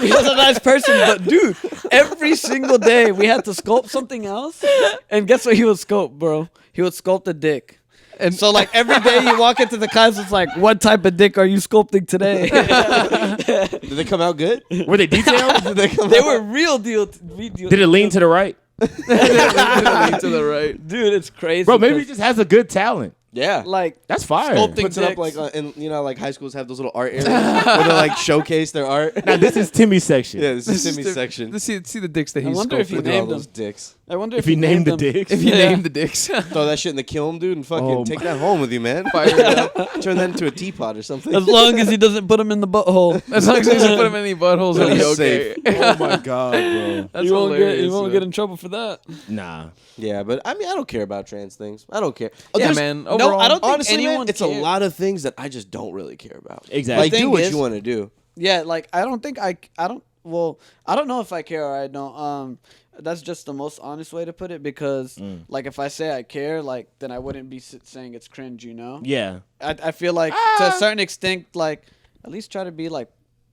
He was a nice person. But dude, every single day we had to sculpt something else, and guess what? He would sculpt, bro. He would sculpt a dick. And so, like, every day you walk into the class, it's like, what type of dick are you sculpting today? Did they come out good? Were they detailed? Did they come They out? were real deal. Did it lean to the right? to the right. Dude, it's crazy. Bro, maybe he 'cause, just has a good talent. Yeah. like, That's fire. Sculpting Puts it up dicks. like and you know like high schools have those little art areas where they like showcase their art. Now, this is Timmy's section. Yeah, this is Timmy's section. Let's see the dicks that I he's wonder if he sculpted. Look at all named those them. dicks. I wonder If he named the dicks. If you Yeah. name the dicks. Throw that shit in the kiln, dude, and fucking Oh take my- that home with you, man. Fire it up. Turn that into a teapot or something. As long as he doesn't put them in the butthole. As long as he doesn't put him in any buttholes, he'll be He's okay. Oh my god, bro. That's You won't hilarious. get in trouble for that. Nah. Yeah, but I mean, I don't care about trans things. I don't care. Yeah, There's- man. No, Overall, I don't think Honestly, anyone man, it's cares. a lot of things that I just don't really care about. Exactly. Like, The do thing what is- you want to do. Yeah, like I don't think I don't. Well, I don't know if I care or I don't. That's just the most honest way to put it because, like, if I say I care, like, then I wouldn't be saying it's cringe, you know. Yeah. I feel like to a certain extent, like, at least try to be like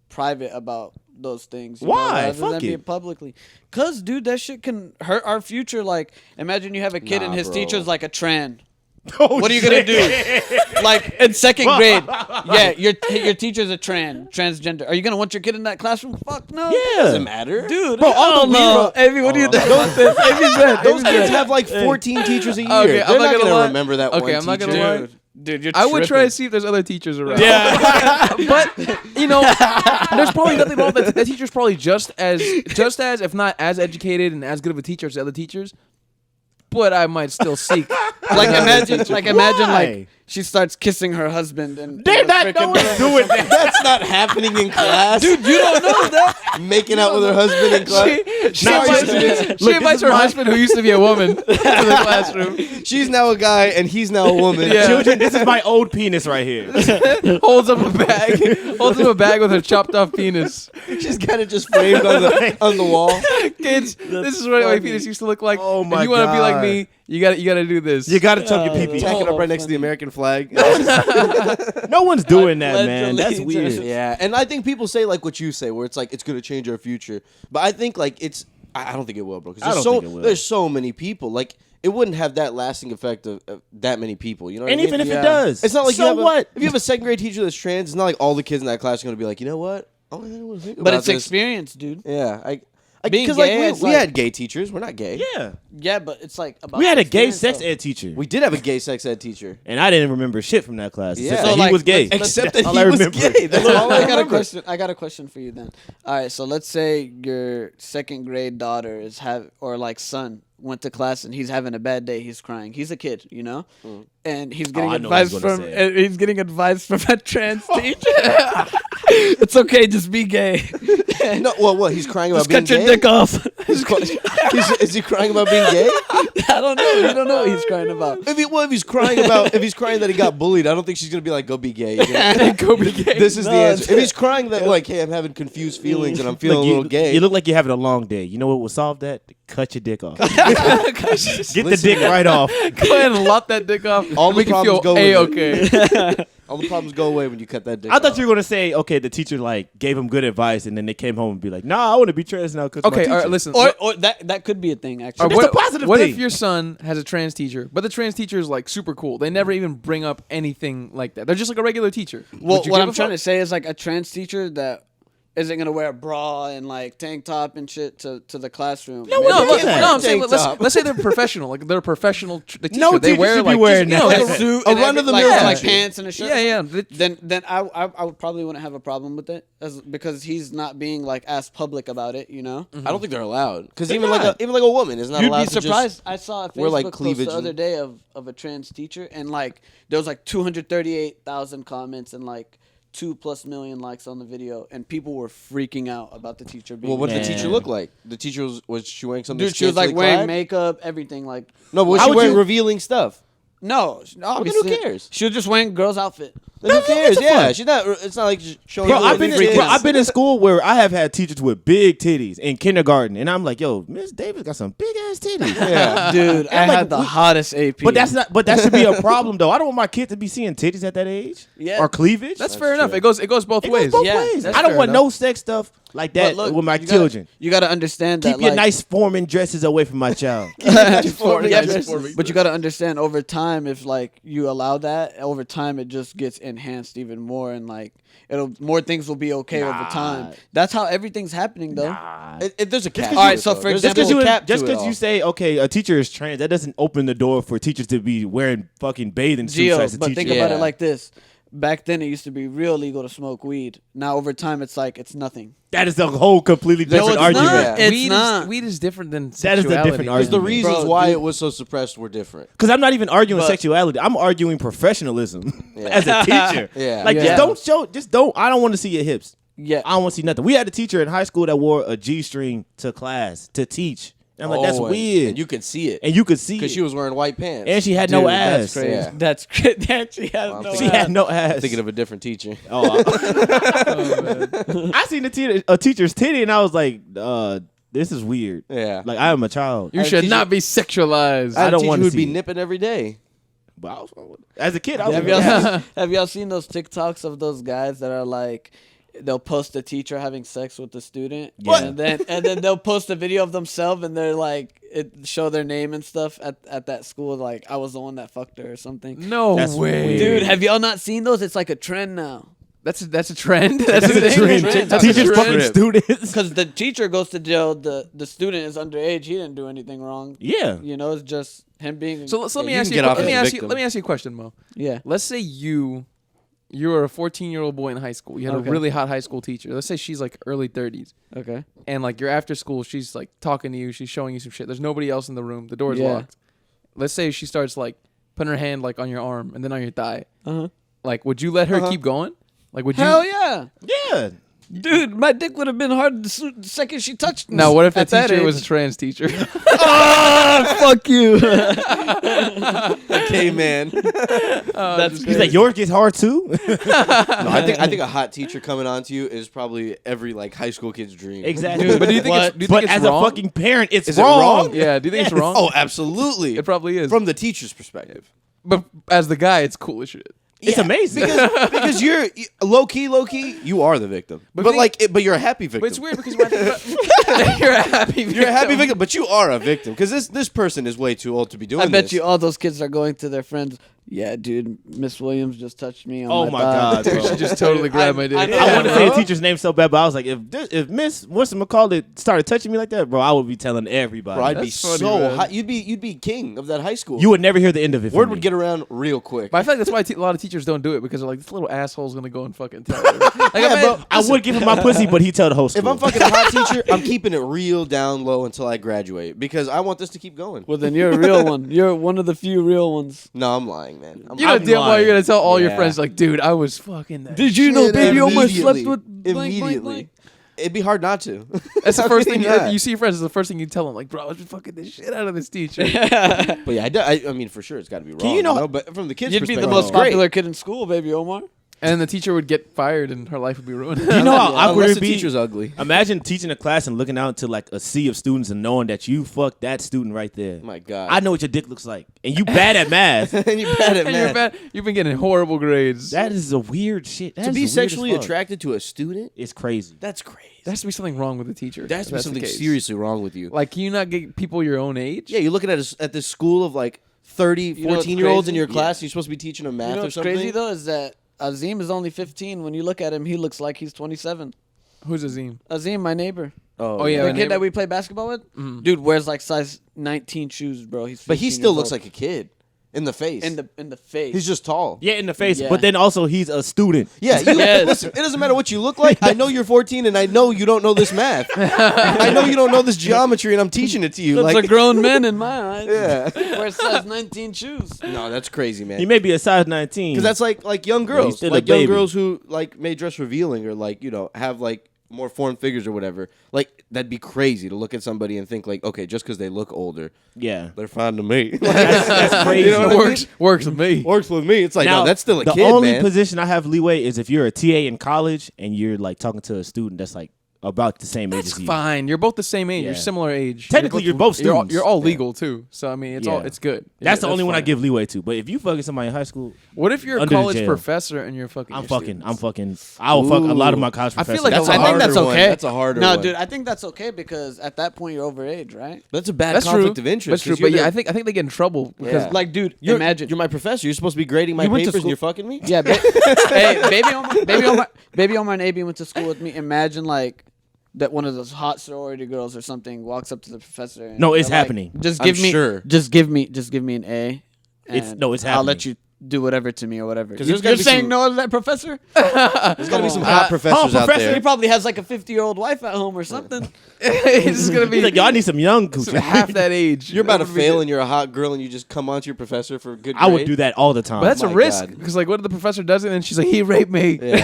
private about those things. You know, Why? rather Fuck than be it. publicly. Cause, dude, that shit can hurt our future. Like, imagine you have a kid Nah, and his bro. teacher's like a tran. Oh, What are you gonna do? Like in second grade, yeah, your teacher's a transgender. Are you gonna want your kid in that classroom? Fuck no. Doesn't Yeah. matter. Dude, Bro, I all don't the know. Amy, what do you think about this? Amy's red. Those kids have like 14 teachers a year. Okay, They're I'm not not gonna gonna lie. remember that one Okay, I'm not teacher. gonna lie. Dude, you're I would try to tripping. see if there's other teachers around. Yeah. But you know, there's probably nothing wrong with that. That teacher's probably just as, if not as educated and as good of a teacher as the other teachers. But I might still seek. Like imagine, Why? like she starts kissing her husband and They're not freaking- doing that. That's not happening in class. Dude, you don't know that. Making out with her husband in class. She Now, invites, look, she invites her husband, who used to be a woman, to the classroom. She's now a guy and he's now a woman. Yeah. Children, this is my old penis right here. Holds up a bag with her chopped off penis. She's got it just framed on the wall. Kids, this is what my penis used to look like. Oh my If you want to be like God. me, you gotta do this. You gotta tuck your pee Tack it pee. up right next to the American flag. No one's doing that, pledge man. That's allegiance. weird. Yeah, and I think people say like what you say, where it's like it's gonna change our future. But I think like it's I don't think it will, bro. I Because don't think it will. there's so many people. Like, it wouldn't have that lasting effect of that many people. You know what And I mean? even if Yeah. it does, It's not like so you have what? if you have a second grade teacher that's trans, it's not like all the kids in that class are going to be like, you know what? I don't want to think But about it's this. experience, dude. Yeah, Being because gay, like it's we like- had gay teachers. We're not gay. Yeah, Yeah, but it's like about we had a gay experience, sex though. ed teacher, We did have a gay sex ed teacher. and I didn't remember shit from that class. Yeah. Except So, that like, he was gay. let's- Except That's that all he I was remember. gay. That's all I I got a remember. question. I got a question for you then. All right, so let's say your second grade daughter is or like son went to class and he's having a bad day. He's crying. He's a kid, you know, and he's getting I know what advice he's gonna from say. he's getting advice from a trans teacher. It's okay, just be gay. No, well, what? He's crying about Just being cut your gay. dick off. Is he crying about being gay? I don't know. You don't know what he's crying about. If he's crying that he got bullied, I don't think she's gonna be like, go be gay. You know? Go be gay. This is the No, answer. If he's crying that like, hey, I'm having confused feelings and I'm feeling Look, a little gay. You look like you're having a long day. You know what will solve that? Cut your dick off. Get the Listen, dick right off. Go ahead and lop that dick off. All the make you problems feel go with A-okay. All the problems go away when you cut that dick I thought off. you were gonna say, okay, the teacher like gave him good advice, and then they came home and be like, nah, I want to be trans now. Okay, all right, listen. Or that could be a thing actually. It's a positive what thing. if your son has a trans teacher, but the trans teacher is like super cool? They never even bring up anything like that. They're just like a regular teacher. Well, Would you what give I'm a trying fuck? to say is like a trans teacher that isn't gonna wear a bra and like tank top and shit to the classroom. No, Maybe no, they look, can no, wear No, a I'm saying tank let's, top. let's say they're professional, like they're a professional teacher. No they teacher wear should be like wearing just, that. you know, a like, suit, a and run-of-the-mill like, like teacher. pants and a shirt. yeah. Then I would probably wouldn't have a problem with it because he's not being like as public about it, you know. I don't think they're allowed because They're even not. like a woman is not You'd allowed be to surprised. I saw a wear, Facebook like, post cleavage the other and- day of a trans teacher, and like there was like 238,000 comments and like 2+ million likes on the video, and people were freaking out about the teacher being. Well, what did the Man. teacher look like? The teacher was she wearing something? Dude, she was like scantily wearing clad? makeup, everything. Like No, but was How she would wearing you- revealing stuff? no, then obviously who cares? She was just wearing a girl's outfit. Then who cares? what the Yeah, fuck? she's not. It's not like she's showing. Bro, you I've been little kids. I've been in school where I have had teachers with big titties in kindergarten, and I'm like, yo, Miss Davis got some big ass titties. Yeah. Dude, I I'm like, had the we- hottest AP. But that should be a problem though. I don't want my kid to be seeing titties at that age. Yeah. Or cleavage. that's fair true. enough. It goes both It ways. goes both Yeah, ways. that's I don't fair want enough. no sex stuff like But that look, with my you gotta- children. You got to understand that. Keep your like, nice forming dresses away from my child. Yeah, dresses. but you got to understand over time, if like you allow that, over time it just gets enhanced even more, and like more things will be okay over time. That's how everything's happening, though. There's a cap. All right, to so it, though. for There's example- a cap Just to it because all. you say, okay, a teacher is trans, that doesn't open the door for teachers to be wearing fucking bathing suits Gio, as a but teacher. think about Yeah. it like this. Back then, it used to be real legal to smoke weed. Now, over time, it's like it's nothing. That is a whole completely different it's argument. not. It's weed not. Is, weed is different than That is the sexuality. different Because the argument. reasons Bro, why dude. it was so suppressed were different. Because I'm not even arguing But- sexuality. I'm arguing professionalism Yeah. as a teacher. Yeah. Like, Yeah. I don't want to see your hips. Yeah. I don't want to see nothing. We had a teacher in high school that wore a G-string to class to teach. And I'm like, that's Oh, and- weird. And you could see it And you could see because it. she was wearing white pants. And she had Dude, no That's ass. crazy. Yeah. That's crazy. That she has Well, I'm no thinking- She ass. had no ass. I'm thinking of a different teacher. Oh, I seen a teacher's titty, and I was like, this is weird. Yeah. Like, I am a child. You should not be sexualized. I had a don't teacher wanna who'd see be it. nipping every day. But as a kid, I was Have like, y'all, yeah. have y'all seen those TikToks of those guys that are like, they'll post a teacher having sex with the student, Yeah. and then they'll post a video of themselves, and they're like, show their name and stuff at that school, like I was the one that fucked her or something. No That's way, weird. Dude, have y'all not seen those? It's like a trend now. That's a trend. That's That's a thing? trend. That's a Teachers trend. fucking students. Because the teacher goes to jail, the student is underage. He didn't do anything wrong. Yeah. You know, it's just him being. So let me you ask can you. get off Let me as a ask you. victim. Let me ask you a question, Mo. yeah. Let's say you were a 14-year-old boy in high school. You had Okay. a really hot high school teacher. Let's say she's like early 30s, Okay. and like you're after school. She's like talking to you. She's showing you some shit. There's nobody else in the room. The door's Yeah. locked. Let's say she starts like putting her hand like on your arm and then on your thigh. Uh-huh. Like, would you let her Uh-huh. keep going? Like, would you? Hell yeah. Yeah. Dude, my dick would have been hard the second she touched me. Now, what if the At that teacher was a age. trans teacher? Ah, fuck you. Okay, man. That's He's like, yours gets hard too? No, I think a hot teacher coming on to you is probably every like high school kid's dream. Exactly. Dude, but do you think it's, do you But think it's as wrong? a fucking parent, it's Is it wrong. wrong? Yeah. Do you think it's wrong? Oh, absolutely. It probably is. From the teacher's perspective. But as the guy, it's cool as shit. It's amazing. because you're low key, you are the victim. But you're a happy victim. But it's weird because when I think about you're a happy victim. You're a happy victim, but you are a victim because this person is way too old to be doing I this. bet you all those kids are going to their friends. Yeah, dude, Miss Williams just touched me on Oh my God, Dude, bro. she just totally grabbed my dick. I want to say the teacher's name so bad, but I was like, if Miss whatchamacallit started touching me like that, bro, I would be telling everybody. Bro, I'd be That's funny, so man. hot. You'd be king of that high school. You would never hear the end of it. Word from would me. get around real quick. But I feel like that's why a lot of teachers don't do it because they're like, this little asshole's gonna go and fucking tell her. Like, bro. I would give him my pussy, but he tell the whole school. If I'm fucking a hot teacher, I'm keeping it real down low until I graduate because I want this to keep going. Well, then you're a real one. You're one of the few real ones. No, I'm lying, man. You know I'm damn well lying. you're gonna tell all your Yeah. friends like, dude, I was fucking that. Did you know Shit, Baby Omar immediately. slept with blank, blank, Immediately. blank? It'd be hard not to. That's the How first can thing you not? you see your friends. Is the first thing you tell them, like, bro, I was fucking the shit out of this teacher. But yeah, I mean, for sure, it's got to be wrong. you know- But from the kids' You'd be perspective, the most it's great. popular kid in school, Baby Omar. And then the teacher would get fired and her life would be ruined. Do you know how awkward Unless it'd the be? teacher's ugly. Imagine teaching a class and looking out into like a sea of students and knowing that you fucked that student right there. My God. I know what your dick looks like, and you bad at math. and you're bad at And you're math. bad. You've been getting horrible grades. That is a weird shit. That To is be weird as sexually fuck. attracted to a student, It's crazy. that's crazy. There has to be something wrong with the teacher. There has to if be that's the something case. seriously wrong with you. Like, can you not get people your own age? Yeah, you're looking at this school of like 30, You know what's 14-year-olds in crazy? your class. You're supposed to be teaching them math You know or what's something. crazy though is that Azim is only 15. When you look at him, he looks like he's 27. Who's Azim? Azim, my neighbor. Oh, yeah. The my kid neighbor- that we play basketball with? Mhm. Dude wears like size 19 shoes, bro. He's But he 15 still years looks old. like a kid in the face. in the face. He's just tall. Yeah, in the face, Yeah. but then also he's a student. Yeah, Yes. listen, it doesn't matter what you look like. I know you're 14 and I know you don't know this math. I know you don't know this geometry and I'm teaching it to you. That's Like, a grown man in my eyes. yeah. Wears size 19 shoes. No, that's crazy, man. He may be a size 19. Because that's like young Well, he's girls, still a like young baby. girls who like may dress revealing or like have like more formed figures or whatever. Like that'd be crazy to look at somebody and think like, okay, just because they look older, yeah. they're fine to me. That's crazy. You know what I mean? Works with me. Works with me. It's like, Now, no, that's still a the kid, only man. position I have leeway is if you're a TA in college and you're like talking to a student that's like about the same age That's as you. fine. You're both the same age. You're Yeah. similar age. Technically, you're both students. You're all legal too. So I mean, Yeah. it's good. That's Yeah, the only one I fine. give leeway to. But if you fucking somebody in high school, What if you're a Under the college jail. professor and you're fucking? I'm your fucking. students? I'm fucking. I will fuck a lot of my college I professors. feel like That's a a I think that's harder one. okay. That's a harder No, one. dude, I think that's okay because at that point you're overage, right? That's a bad That's conflict true. of interest. That's true. 'cause you're But yeah, the- I think they get in trouble because Yeah. Like, dude, you're, imagine. you're my professor. You're supposed to be grading my You went to papers and school- you're fucking me? Yeah, hey, baby Omar and AB went to school with me. Imagine like that one of those hot sorority girls or something walks up to the professor. And No, it's they're like, happening. Just I'm give me, sure. just give me an A. It's- and no, it's I'll let happening. you do whatever to me or whatever. 'Cause You're there's gotta be saying some- no to that professor? There's got to be some hot professors out professor, there. He probably has like a 50-year-old wife at home or something. it's just gonna be He's like, y'all need some young coochie. half that age. You're about to That would be fail good. and you're a hot girl and you just come on to your professor for a good grade. I would do that all the time. But that's a my risk God. because like, what if the professor does it and she's like, he raped me? Yeah.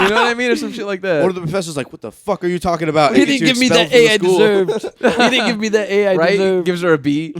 You know what I mean, or some shit like that. Or the professor's like, what the fuck are you talking about? He And didn't gets give you me expelled that A I from the school. deserved. He didn't give me that A I right? deserved. Gives her a B.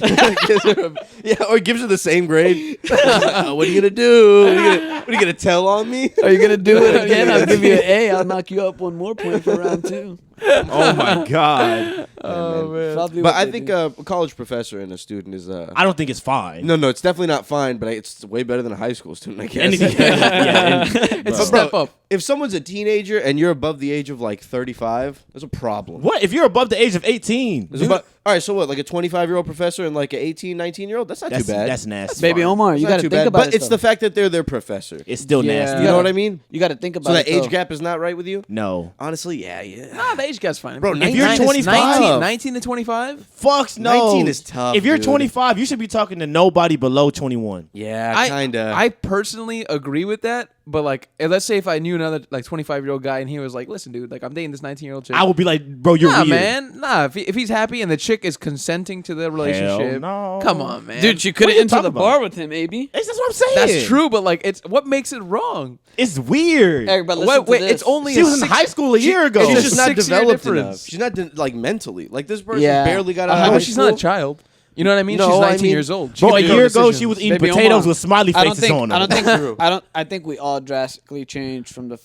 Gives her a- yeah, or gives her the same grade. What are you gonna do? What are you gonna tell on me? Are you gonna do it again? I'll give you an A. I'll knock you up one more point for round 2. oh my god. Oh man. Probably But what I they think do. a college professor and a student is I don't think it's fine. no, it's definitely not fine, but it's way better than a high school student, I guess. Anything. yeah, It's a But step bro, up. if someone's a teenager and you're above the age of like 35, there's a problem. What if you're above the age of 18? There's all right, so what? Like a 25-year-old professor and like an 18, 19-year-old? That's not That's too bad. That's nasty. Baby Omar, It's you not got to too think bad. about But it. it's the fact that they're their professor. It's still Yeah. nasty. You know what I mean? You got to think about So it. that age though. gap is not right with you? No. Honestly, yeah. Nah, the age gap's fine. Bro, if you're 25 19 to 25. Fucks no. 19 is tough, If you're dude. 25, you should be talking to nobody below 21. Yeah, I kinda. I personally agree with that, but like, let's say if I knew another like 25-year-old guy and he was like, "Listen, dude, like I'm dating this 19-year-old chick." I would be like, bro, you're Nah, weird. man, nah. If he's happy and the chick is consenting to the relationship, no. come on, man. Dude, she What couldn't are you enter talking the about? bar with him, AB. That's what I'm saying. that's true, but like, it's what makes it wrong. It's weird. Eric, but listen Wait, to this. it's only She a was in six- high school a year ago. She's It's just a not 6-year developed difference. enough. She's not like mentally. Like this person Yeah. barely got out of Oh, high she's school. not a child. You know what I mean? No, She's I 19 mean- years old. She Bro, can a make her year ago decisions. she was eating Baby potatoes Omar. with smiley I don't faces think. on I them. don't think. I think we all drastically changed from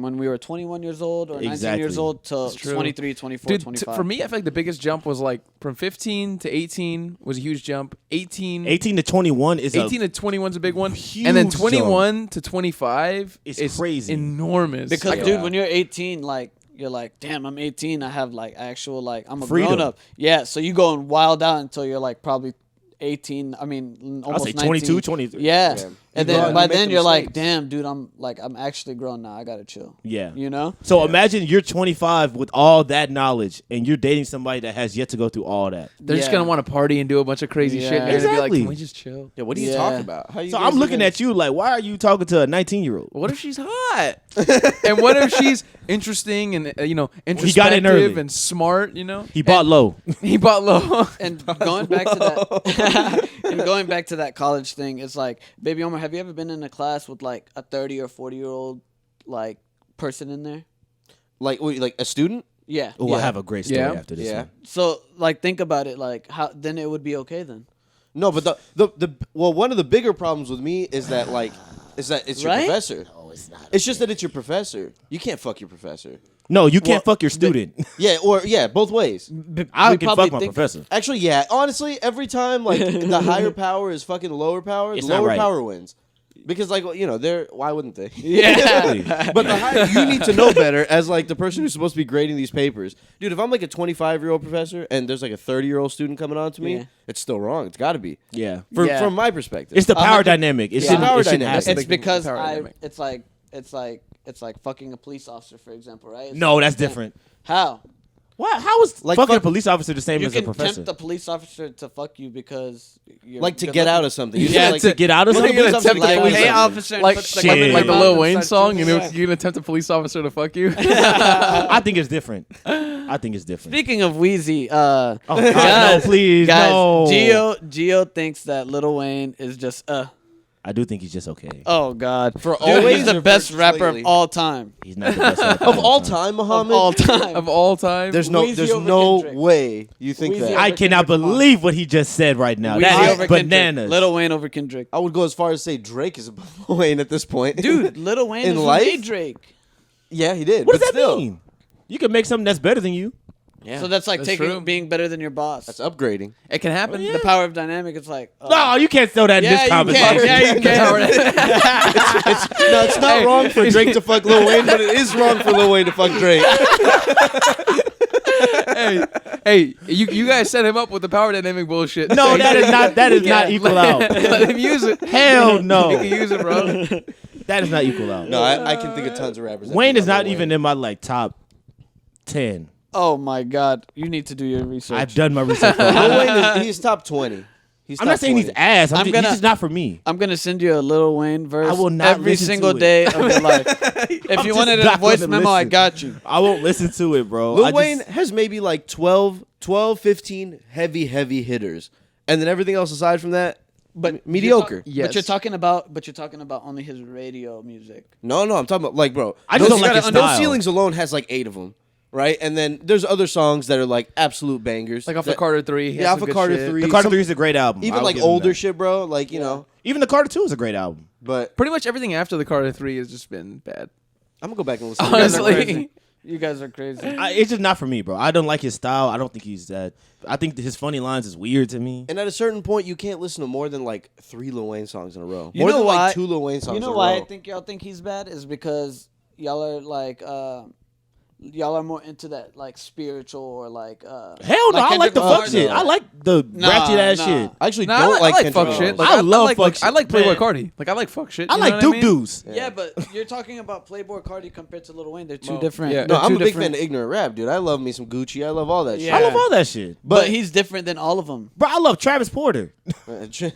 when we were 21 years old or 19 Exactly. years old to true. 23, 24, Dude, 25. for me, I feel like the biggest jump was like from 15 to 18 was a huge jump. 18 18 to 21 is 18 a to 21 is a big one. And then huge 21 to 25 It's is crazy. enormous. because Like, dude, when you're 18, like you're like, damn, I'm 18. I have like actual like I'm a Freedom. grown up. Yeah, so you go and wild out until you're like probably 18. I mean, almost say 19. 22, 23. Yeah. Yeah. And You go out then and by make then the you're like, mistakes. damn, dude, I'm actually grown now. I gotta chill. Yeah. You know? So imagine you're 25 with all that knowledge and you're dating somebody that has yet to go through all that. they're just Yeah. going to want to party and do a bunch of crazy shit. Yeah. And you're going to be like, Exactly. can we just chill? Yeah, what are you Yeah. talking about? How you So guys I'm looking even- at you like, why are you talking to a 19-year-old? What if she's hot? And what if she's interesting and, introspective early. and smart, He bought low. He bought low. And going back to that and going back to that college thing, it's like, baby Omar, have you ever been in a class with like a 30 or 40-year-old like person in there? like a student. Yeah. Oh, I have a great story Yeah. after this Yeah. one. So like think about it, like how then it would be okay then. No, but the one of the bigger problems with me is that it's your Right? professor. No, it's not. It's just that it's your professor. You can't fuck your professor. No, you can't Well, fuck your student. Yeah, both ways. I we can probably fuck my think- professor. Actually, yeah. Honestly, every time like the higher power is fucking the lower power, It's the not lower right. power wins. Because like they're why wouldn't they? Yeah. But the higher you need to know better as like the person who's supposed to be grading these papers. Dude, if I'm like a 25-year-old professor and there's like a 30-year-old student coming on to me, Yeah. it's still wrong. It's got to be. Yeah. Yeah. From my perspective. It's the power 100 dynamic. It Yeah. shouldn't, Power it shouldn't dynamic. happen. It's because Power dynamic. it's like fucking a police officer, for example, right? It's No, like, that's damn, different. How? What? How is Like fucking a fuck- police officer the same You as a can professor? tempt the police officer to fuck you because you're like to good get out looking. of something. You Yeah, say, like, to get out of Well, something. you're gonna tempt the Like, police hey, officer. officer, and like, put the shit. gun in like the your Lil mouth Wayne and song, start you're shooting. going to attempt a police officer to fuck you? I think it's different. I think it's different. Speaking of Wheezy, Oh, God, no, please, guys, no. Gio thinks that Lil Wayne is just I do think he's just okay. oh god, For Dude, always he's the or best for rapper lately? of all time. He's not the best rapper of all time, Muhammad. Of all time. Of all time? There's Weezy over no Kendrick. way you think Weezy that. over I cannot Kendrick Lamar. believe what he just said right now. Weezy That over is Kendrick. bananas. Lil Wayne over Kendrick. I would go as far as say Drake is above Wayne at this point. Dude, Lil Wayne In is who life? made Drake. Yeah, he did. What but does that still, mean? You can make something that's better than you. Yeah. So that's like That's true. being better than your boss. That's upgrading. It can happen. The power of dynamic. It's like No, you can't throw that in yeah, this you conversation. can. Yeah, you can. No, it's not wrong for Drake to fuck Lil Wayne, but it is wrong for Lil Wayne to fuck Drake. Hey, you guys set him up with the power dynamic bullshit. No, that is not. That is not Yeah. equal out. Let him use it. Hell no. He can use it, bro. That is not equal out. No, I can think of tons of rappers. that Wayne do is that not Lil even Wayne. in my like top 10. Oh my God, you need to do your research. I've done my research. Lil bro. Wayne he's top 20. He's I'm top not saying 20. he's ass. I'm He's gonna- just not for me. I'm gonna send you a Lil Wayne verse I will not every listen to single it. day of your life. If I'm you just wanted a not voice gonna memo, I listen. got you. I won't listen to it, bro. Lil I Wayne just, has maybe like 12, 15 heavy hitters, and then everything else aside from that, But mediocre. Yes. But you're talking about only his radio music. No, I'm talking about like, bro. I just those, don't like his those style. ceilings alone has like 8 of them, right? And then there's other songs that are like absolute bangers, Like off that- the Carter 3. Yeah, off of Carter 3. the Carter some- 3 is a great album. even I'll like give him older that. shit, bro. Like you know, Even the Carter 2 is a great album. but Pretty much everything after the Carter 3 has just been bad. I'm gonna go back and listen. to it. Honestly. You guys are crazy. It's just not for me, bro. I don't like his style. I don't think he's that. I think his funny lines is weird to me. And at a certain point, you can't listen to more than like 3 Lil Wayne songs in a row. You More know than why- like 2 Lil Wayne songs. You know in a why row. I think y'all think he's bad is because y'all are like y'all are more into that like spiritual or like Hell no, like I like the Kendrick fuck Lamar. shit. I like the ratchet ass shit. I actually No, don't I like like Kendrick fuck Lamar. shit. Like, I love like, fuck I like shit, Playboy man. Cardi. Like I like fuck shit. I you know like what Duke mean? Deuce. Yeah, but you're talking about Playboy Cardi compared to Lil Wayne. They're two Well, different. yeah. No, they're I'm two a big different- fan of ignorant rap, dude. I love me some Gucci. I love all that Yeah. I love all that shit. But he's different than all of them. Bro, I love Travis Porter. shit.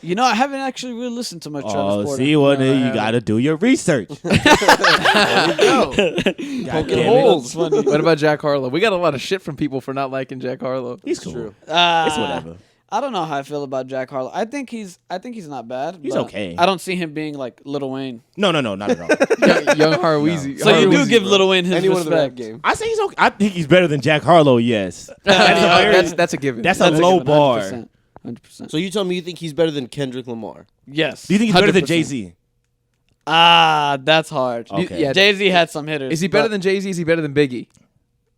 You know, I haven't actually really listened to much Travis Oh, Porter. see what No, I you haven't. gotta do your research. Poking damn it. holes. What about Jack Harlow? We got a lot of shit from people for not liking Jack Harlow. He's cool. True. It's whatever. I don't know how I feel about Jack Harlow. I think he's not bad. He's but okay. I don't see him being like Lil Wayne. No, not at all. Young Harweezy. So you do Harweezy, give bro. Lil Wayne his Anyone in the rap respect. game. I say he's okay. I think he's better than Jack Harlow. Yes, That's a given. that's a low That's bar. 100%. 100%. So you tell me you think he's better than Kendrick Lamar? Yes. Do you think he's better than 100%. Jay-Z? That's hard. Okay. Yeah. Jay-Z had some hitters. Is he better but- than Jay-Z? Is he better than Biggie?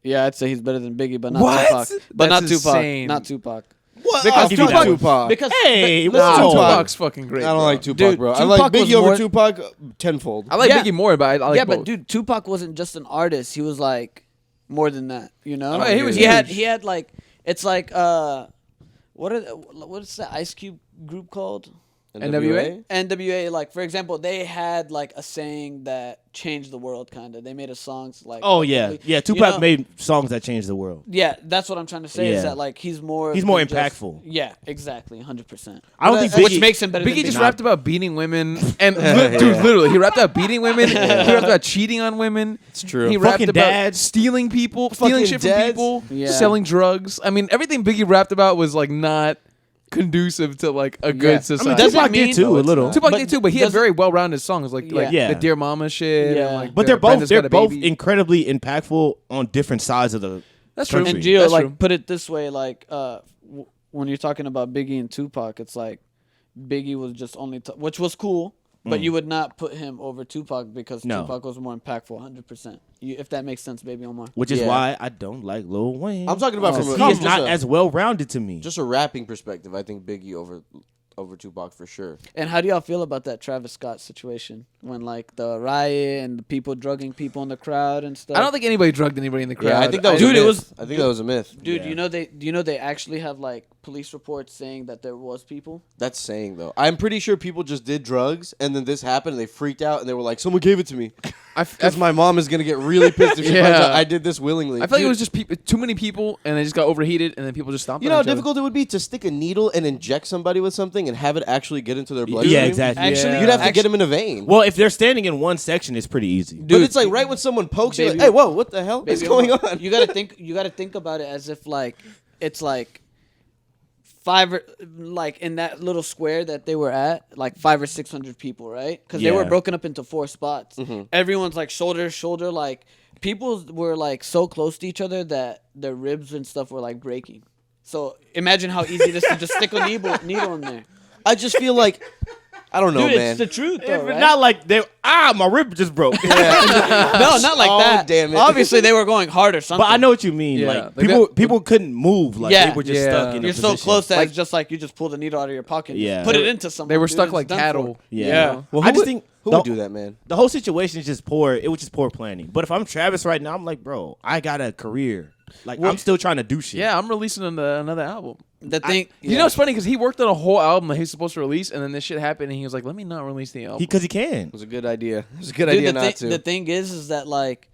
Yeah, I'd say he's better than Biggie, but not What? Tupac. But That's not Tupac. insane. Not Tupac. What? I'll I'll give you that one. Tupac. Because Hey, No, whoa. Tupac's fucking great. I don't bro. like Tupac, Dude, bro. I Tupac like was Biggie over more- Tupac tenfold. I like Yeah. Biggie more, but I like yeah, both. but dude, Tupac wasn't just an artist. He was like more than that. You know, Oh, yeah, he was he had huge. like it's like what is the Ice Cube group called? NWA? NWA, like for example, they had like a saying that changed the world. Kind of, they made a songs like. Oh, yeah. Yeah, You Tupac know- made songs that changed the world. Yeah, that's what I'm trying to say. Yeah. Is that like he's more He's more than just- impactful. Yeah, exactly, 100%. I don't think Biggie... Which makes him better. Biggie than just Biggie. rapped about beating women, and dude, literally, he rapped about beating women. He rapped about cheating on women. It's true. He rapped Fucking about dads. stealing people, stealing Fucking shit from dads. people, Yeah. selling drugs. I mean, everything Biggie rapped about was like not conducive to like a Yeah. I good mean, society. doesn't Tupac mean- did too, No, a it's little. not. Tupac But did too, but he had doesn't- very well-rounded songs like Yeah. the Dear Mama shit. Yeah. And like But they're both Brenda's Got a both Baby. incredibly impactful on different sides of the That's true. country. And Gio, That's like true. put it this way, like when you're talking about Biggie and Tupac, it's like Biggie was just only, which was cool, but you would not put him over Tupac because No. Tupac was more impactful, 100%. If that makes sense, baby Omar. Which is Yeah. why I don't like Lil Wayne. I'm talking about from he is just not a- as well-rounded to me. just a rapping perspective. I think Biggie over Tupac for sure. And how do y'all feel about that Travis Scott situation when like the riot and the people drugging people in the crowd and stuff? I don't think anybody drugged anybody in the crowd. Yeah, I think that was Dude, a it myth. was- I think that was a myth. Dude, Yeah. you know they actually have like police reports saying that there was people. That's saying though. I'm pretty sure people just did drugs and then this happened and they freaked out and they were like, "Someone gave it to me." Because my mom is gonna get really pissed if she finds out I did this willingly. I feel like it was just too many people, and they just got overheated, and then people just stomped. You on know how each other. difficult it would be to stick a needle and inject somebody with something and have it actually get into their bloodstream? Yeah, exactly. Actually, You'd have to Actu- get them in a vein. Well, if they're standing in one section, it's pretty easy. But it's like right when someone pokes you, like, Baby- "Hey, whoa, what the hell is Baby going Omar, on?" You gotta think about it as if like it's like like in that little square that they were at, like 500 or 600 people, right? Because they were Yeah. broken up into 4 spots. Everyone's like shoulder to shoulder, like people were like so close to each other that their ribs and stuff were like breaking. So imagine how easy it is to just stick a needle in there. I just feel like I don't know, Dude, man. it's the truth, though, If it's right? not like they my rib just broke. No, not like Oh, that. damn it. Obviously, they were going hard or something. But I know what you mean. Yeah. Like Like people couldn't move. Like Yeah. they were just Yeah. stuck in You're a so position. close that Like- it's just like you just pull the needle out of your pocket and Yeah. just put it into someone. They were dude. stuck It's like done cattle. for. Yeah. Yeah. Well, I who just would- think who the, would do that, man? the whole situation is just poor. It was just poor planning. But if I'm Travis right now, I'm like, bro, I got a career. Like I'm still trying to do shit. Yeah, I'm releasing another album. The thing, You know, it's funny because he worked on a whole album that he was supposed to release, and then this shit happened, and he was like, "Let me not release the album." Because he can. It was a good idea. It was a good dude, idea the not thing, to. the thing is that like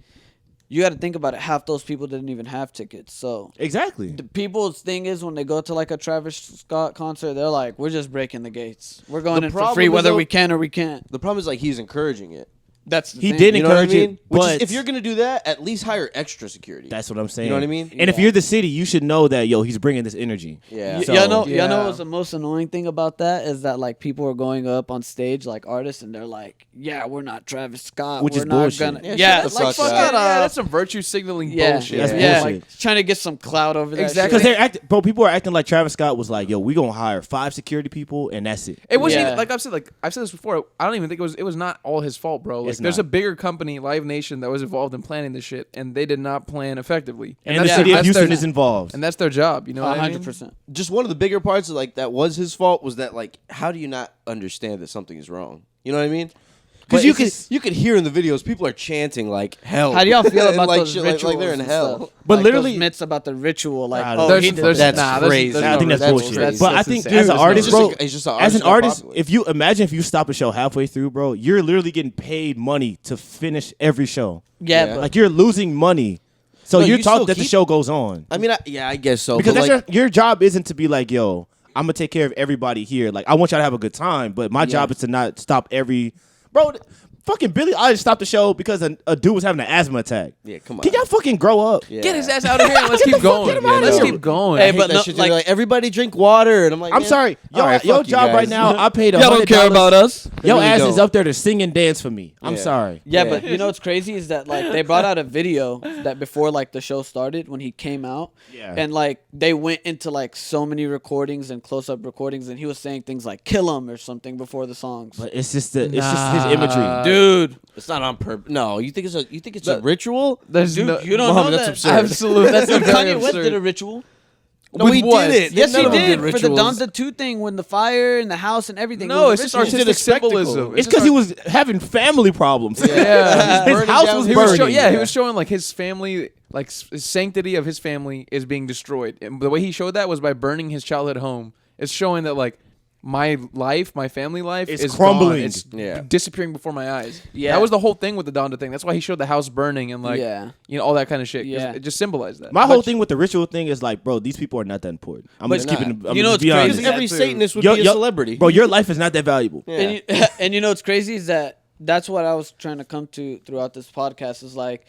you got to think about it. Half those people didn't even have tickets. So Exactly. the people's thing is when they go to like a Travis Scott concert, they're like, "We're just breaking the gates. We're going The in for problem free, is, whether though- we can or we can't." The problem is like he's encouraging it. That's the He thing. did You know what I encourage mean? it, Which is, but if you're gonna do that, at least hire extra security. that's what I'm saying. You know what I mean? And if Yeah. you're the city, you should know that y'all he's bringing this energy. Yeah. So- y'all know Yeah. what's the most annoying thing about that is that like people are going up on stage like artists and they're like, "Yeah, we're not Travis Scott, Which we're is not bullshit. gonna." Yeah, Yeah, shut the like fuck fuck up. it yeah, up. that's some virtue signaling Yeah, bullshit. That's yeah, bullshit. like trying to get some clout over that. Exactly. Because they're acting, bro. People are acting like Travis Scott was like, "Yo, we gonna hire 5 security people and that's it." It wasn't Yeah. even, I've said this before. I don't even think it was not all his fault, bro. Like, It's there's not. a bigger company, Live Nation, that was involved in planning this shit, and they did not plan effectively. And that's the city their- of that's their- Houston is involved. and that's their job. You know, what I mean? 100%. Just one of the bigger parts of like that was his fault was that like how do you not understand that something is wrong? You know what I mean? Because But you could hear in the videos people are chanting like hell. How do y'all feel And, about like, those shit, rituals? like they're in and hell. stuff? But Like, literally- those myths about the ritual, like, Nah, oh, there's- he did there's- that. That's there's- crazy. there's I think no that's rituals. bullshit. But I think insane. as an There's no artist, rituals. bro, It's just an as artist an got artist, popular. if you imagine if you stop a show halfway through, bro, you're literally getting paid money to finish every show. Yeah, Yeah. but Like you're losing money. So No, you're you taught still that the keep- show goes on. I mean, I guess so. Because but, that's like, your job isn't to be like, yo, I'm gonna take care of everybody here. Like I want y'all to have a good time, but my job is to not stop every bro. Fucking Billie Eilish stopped the show because a dude was having an asthma attack. Yeah, come on. Can y'all fucking grow up? Yeah. Get his ass out of here and let's keep going. get him out of Let's here. keep going. Hey, I hate but that no, shit. like- They're like, everybody drink water, and I'm like, I'm man, sorry. all right, Your fuck you job guys. right now, I paid Y'all don't care $100. about us. Your really ass don't. is up there to sing and dance for me. I'm Yeah. sorry. Yeah, Yeah. but you know what's crazy is that like they brought out a video that before like the show started when he came out, Yeah. and like they went into like so many recordings and close up recordings, and he was saying things like "kill him" or something before the songs. But it's just his imagery. Dude, It's not on purpose. No, you think it's a ritual? There's dude, no, you don't Muhammad, know that's that. absurd. absolute. That's a very Kanye West absurd. did a ritual. No, With he what? did it. Yes, None he of them did for the rituals. Donda 2 thing when the fire in the house and everything. No, It it's was just a ritual. artistic spectacle. symbolism. It's because he was having family problems. Yeah. His Burning house down was his- burning. He was showing like his family, like sanctity of his family is being destroyed. And the way he showed that was by burning his childhood home. It's showing that like my life, my family life It's is crumbling. gone. It's Yeah. disappearing before my eyes. Yeah. That was the whole thing with the Donda thing. That's why he showed the house burning and like Yeah. all that kind of shit. 'Cause Yeah. It just symbolized that. My whole thing with the ritual thing is like, bro, these people are not that important. I'm But just they're keeping. not. I'm You know just what's be crazy? honest. Because every That too. Satanist would Yo- be a yo- celebrity. Bro, your life is not that valuable. Yeah. And and you know what's crazy is that that's what I was trying to come to throughout this podcast is like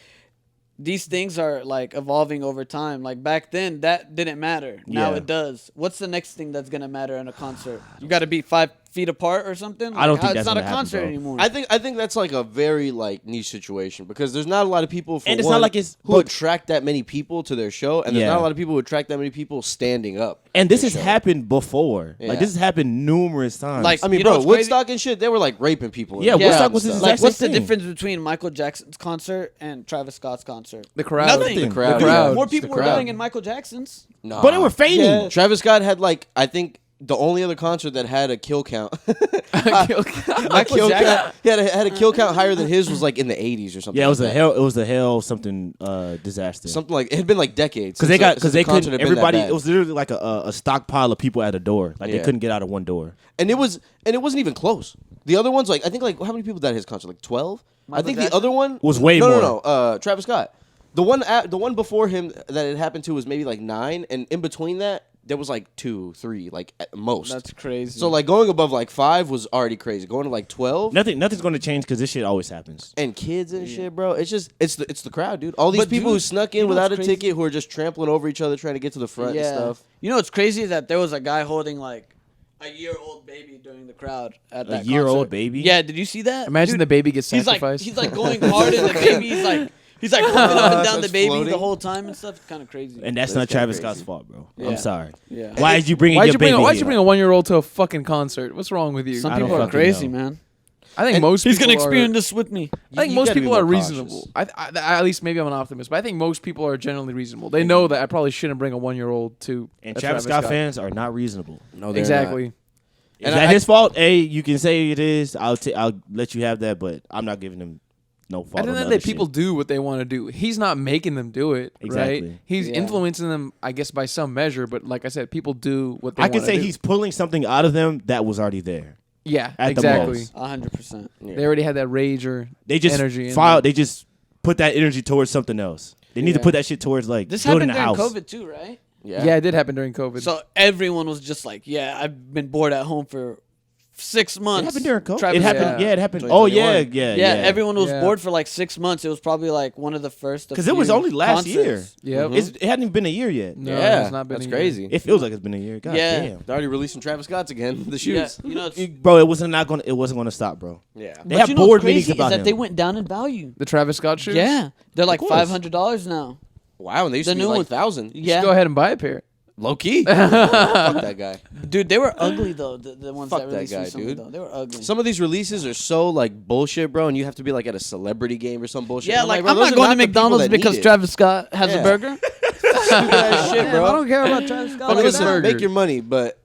these things are like evolving over time. Like back then that didn't matter. Now Yeah. it does. What's the next thing that's gonna matter in a concert? You got to be 5 feet apart or something. I don't Like, think it's that's not a gonna happen, concert bro. anymore. I think that's like a very like niche situation because there's not a lot of people for And it's one, not like it's- who but- attract that many people to their show, and there's Yeah. not a lot of people who attract that many people standing up. And this to has their show. happened before. Yeah. Like this has happened numerous times. Like, I mean, You know bro, what's crazy? Woodstock and shit, they were like raping people. Yeah, and Woodstock stuff. was his Like, exact like what's the same thing. difference between Michael Jackson's concert and Travis Scott's concert? the crowd. Nothing. The crowd. The crowd. More It's the people were crowd. dying in Michael Jackson's. nah. But they were feigning. Yeah. Travis Scott had like I think the only other concert that had a kill count. Michael Jackson. He had a kill count higher than his was like in the 80s or something. Yeah, it was like a that. hell. It was a hell something disaster. Something like it had been like decades Because since they a concert couldn't. had been that Everybody. bad. It was literally like a stockpile of people at a door. Like Yeah. they couldn't get out of one door. and it wasn't even close. The other ones, like I think, like how many people died at his concert? Like 12. I Michael think Jackson? the other one Was way no, more. No, Travis Scott. The one before him that it happened to was maybe like 9, and in between that there was like 2, 3, like at most. That's crazy. So like going above like 5 was already crazy. Going to like 12 Nothing's going to change because this shit always happens. and kids and shit, bro. It's just it's the crowd, dude. All these But, people dude, who snuck you in know without a what's crazy? ticket, who are just trampling over each other trying to get to the front and stuff. You know what's crazy is that there was a guy holding like a year-old baby during the crowd at that year-old concert. baby? Yeah, did you see that? Imagine Dude, the baby gets he's sacrificed. he's like going hard in the baby. He's like flipping up and down the That's baby floating. the whole time and stuff. It's kind of crazy. And that's That's not kinda Travis crazy. Scott's fault, bro. Yeah. I'm sorry. Yeah. Why did you bring Why'd your you bring baby? why'd you here? bring a 1-year-old to a fucking concert? What's wrong with you? Some I don't people are fucking crazy, know. man. I think And most He's people gonna are- experience this with me. I think You most gotta be people are more cautious. reasonable. At least maybe I'm an optimist, but I think most people are generally reasonable. They know that I probably shouldn't bring a 1-year-old to And a Travis Scott fans are not reasonable. No, they're Exactly. Is And that I- his fault? Hey, you can say it is. I'll let you have that, but I'm not giving him no fault. At the on end of the the other day, people shit. do what they want to do. He's not making them do it, Exactly. right? He's Yeah. influencing them, I guess, by some measure. But like I said, people do what they I want can to say do. he's pulling something out of them that was already there. Yeah, at the exactly. most. 100%. They already had that rage or They just energy. in filed. them. They just put that energy towards something else. They need to Yeah. put that shit towards like This building happened a during house. COVID too, right? Yeah, it did happen during COVID. So everyone was just like, "Yeah, I've been bored at home for 6 months." It happened during COVID. Travis It happened. Scott. Yeah, it happened. Oh yeah, 2021. yeah. everyone was Yeah. bored for like 6 months. It was probably like one of the first. Because it was only last year. Yep. It hadn't even been a year yet. No, Yeah, it's not been that's a year. crazy. It feels like it's been a year. God Yeah. damn. They're already releasing Travis Scott's again. The Yeah, shoes. you know, it's, Bro, it wasn't gonna stop, bro. Yeah. They but have you know what's board crazy meetings is about that him. they went down in value. The Travis Scott shoes? Yeah, they're like course. $500 now. Wow, and they used The to be new like one- 1,000. Yeah, Go ahead and buy a pair. Low key. Fuck that guy. dude, they were ugly though. The ones Fuck that that released guy, recently, dude. though. They were ugly. Some of these releases are so like bullshit, bro, and you have to be like at a celebrity game or some bullshit. yeah, I'm like bro, I'm those not are going to the people McDonald's that need because it. Travis Scott has Yeah. a burger. Stupid ass shit, bro. I don't care about Travis Scott. Fucking like listen, that. make your money, but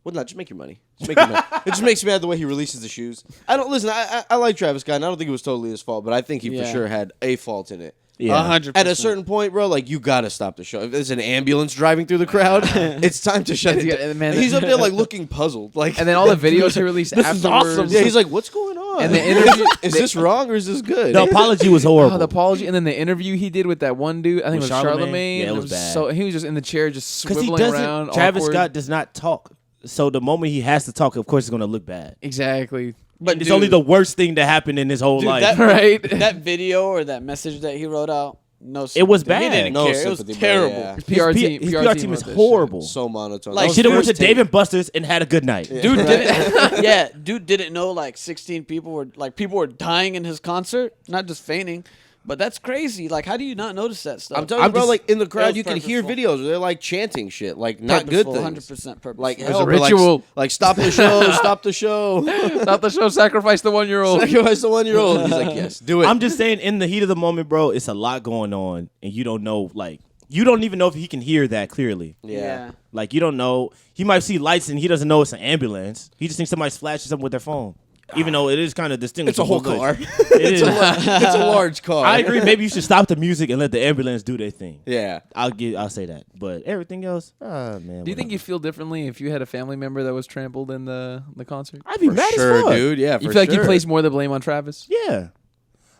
well, not just make your money. Just make your money. It just makes me mad the way he releases the shoes. I don't listen. I like Travis Scott, and I don't think it was totally his fault, but I think he for Yeah. sure had a fault in it. Yeah. 100%. At a certain point, bro, like you gotta stop the show. If there's an ambulance driving through the crowd, it's time to shut it Yeah, down. man, He's up there like looking puzzled, like. And then all the videos he released This is afterwards. awesome. yeah, he's like, "What's going on?" And the interview- is this wrong or is this good? The apology was horrible. Oh, the apology, and then the interview he did with that one dude. I think With it was Charlamagne? Charlamagne. Yeah, it and was bad. So he was just in the chair, just Because he swiveling doesn't. around. Travis awkward. Scott does not talk. So the moment he has to talk, of course, it's gonna look bad. Exactly. But it's only the worst thing that happened in his whole life. Right. That video or that message that he wrote out, no, It was sympathy. He bad. didn't No care. It was sympathy, bro, terrible. yeah. His PR team, His PR team wrote is that shit. horrible. So monotone. Like, That was Should have went to first take. Dave and Buster's and had a good night. Dude didn't. Yeah, dude didn't know like 16 people were dying in his concert, not just fainting. But that's crazy. Like, how do you not notice that stuff? I'm telling you, bro. just- Like in the That crowd, was you can hear purposeful. videos where they're like chanting shit, like not good things. 100% purposeful. Like There's hell, a but, like, ritual. Like stop the show, stop the show. Not the show. Sacrifice the 1-year-old. Sacrifice the 1-year-old. He's like, yes, do it. I'm just saying, in the heat of the moment, bro, it's a lot going on, and you don't know, like, you don't even know if he can hear that clearly. yeah. Like, you don't know. He might see lights, and he doesn't know it's an ambulance. He just thinks somebody's flashing something with their phone, even though it is kind of distinguishable. It's a whole good. car. It is. It's a large car. I agree. Maybe you should stop the music and let the ambulance do their thing. Yeah. I'll say that. But everything else, man. Do you think you feel differently if you had a family member that was trampled in the concert? I'd be For mad sure, as fuck. dude. Yeah, for You feel like sure. you place more of the blame on Travis? Yeah.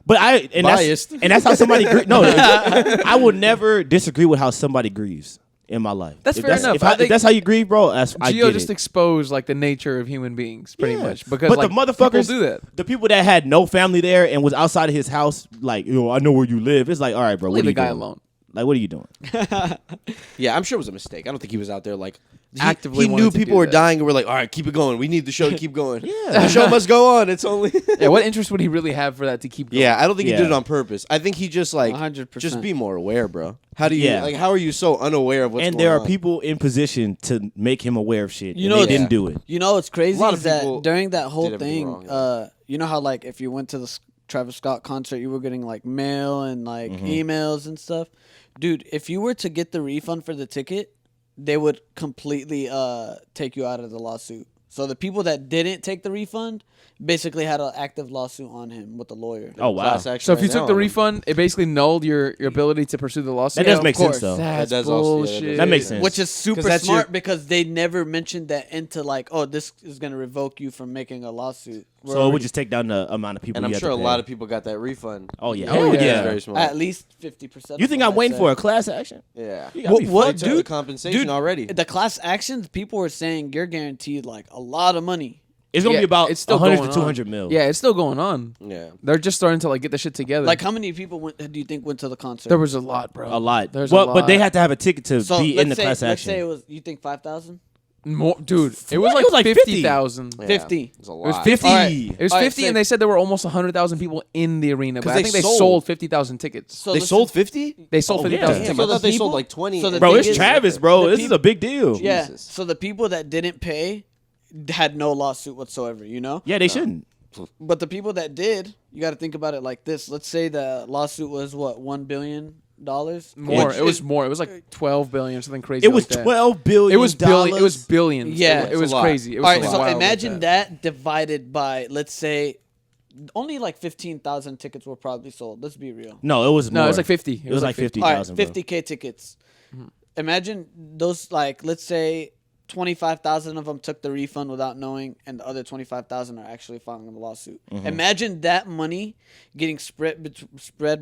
But Biased. that's how somebody no, I would never disagree with how somebody grieves in my life. That's If fair enough. If, I if think that's how you grieve, bro, I Gio get just it. exposed like the nature of human beings, pretty Yeah. much. Because But like, the motherfuckers people do that. The people that had no family there and was outside of his house, like, I know where you live. It's like, all right, bro, what Leave are you the guy doing? alone. Like, what are you doing? Yeah, I'm sure it was a mistake. I don't think he was out there like Actively He wanted knew to people do were that. dying, and we're like, all right, keep it going. We need the show to keep going. Yeah. The show must go on. It's only. Yeah, what interest would he really have for that to keep going? Yeah, I don't think he did Yeah. it on purpose. I think he just like 100%. just be more aware, bro. How do you Yeah. like? How are you so unaware of what's And going there are on? people in position to make him aware of shit. You and know, they it's- didn't do it. You know what's crazy A lot is of that people during that whole did everything thing, wrong, yeah. you know how like if you went to the Travis Scott concert, you were getting like mail and like emails and stuff. Dude, if you were to get the refund for the ticket, they would completely take you out of the lawsuit. So the people that didn't take the refund basically had an active lawsuit on him with the lawyer. Oh, wow. Class action So if you right took now the on him. refund, it basically nulled your ability to pursue the lawsuit. That does of make sense, course. though. That's That does also- yeah, that bullshit. does That makes sense. Which is super that's smart your- because they never mentioned that into like, oh, this is going to revoke you from making a lawsuit. We're So it would already- just take down the amount of people. And I'm you had sure to a pay. lot of people got that refund. Oh yeah. Oh, Hell yeah. yeah. It's very smart. at least 50%. You think I'm waiting for a class action? Yeah. You gotta be What, fucked up. Took the dude? compensation Dude, already. The class actions, people were saying you're guaranteed like a lot of money. It's gonna Yeah, be about it's still 100 going to on. 200 mil. Yeah, it's still going on. Yeah. They're just starting to like get the shit together. Like, how many people do you think went to the concert? there was a lot, bro. a lot. There's well, a lot. but they had to have a ticket to so be in the class let's action. say it was. You think 5,000? more, dude. It What? was It was like like 50,000. Yeah. 50. It's a It was lot. 50. All right. It was All right, 50, say- and they said there were almost 100,000 people in the arena. But 'Cause I they think they sold. sold 50,000 tickets. So They listen- sold 50? They sold Oh, 50,000 yeah. Damn, tickets. I thought they sold people- like 20. so the Bro, thing it's is- Travis, bro. the This peop- is a big deal. Yeah. Jesus. So the people that didn't pay had no lawsuit whatsoever. You know. Yeah, they shouldn't. But the people that did, you got to think about it like this. Let's say the lawsuit was what, $1 billion? More. Which It was is- more. It was like 12 billion or something crazy. It was like that. 12 billion. It was billion. It was billions. Yeah. it was It's a lot. crazy. It was All right, a so lot. imagine that divided by, let's say, only like 15,000 tickets were probably sold. Let's be real. No, it was more. No, it was like 50. It was like 50. All right, 50,000. bro. 50K tickets. Imagine those, like, let's say 25,000 of them took the refund without knowing, and the other 25,000 are actually filing the lawsuit. Imagine that money getting spread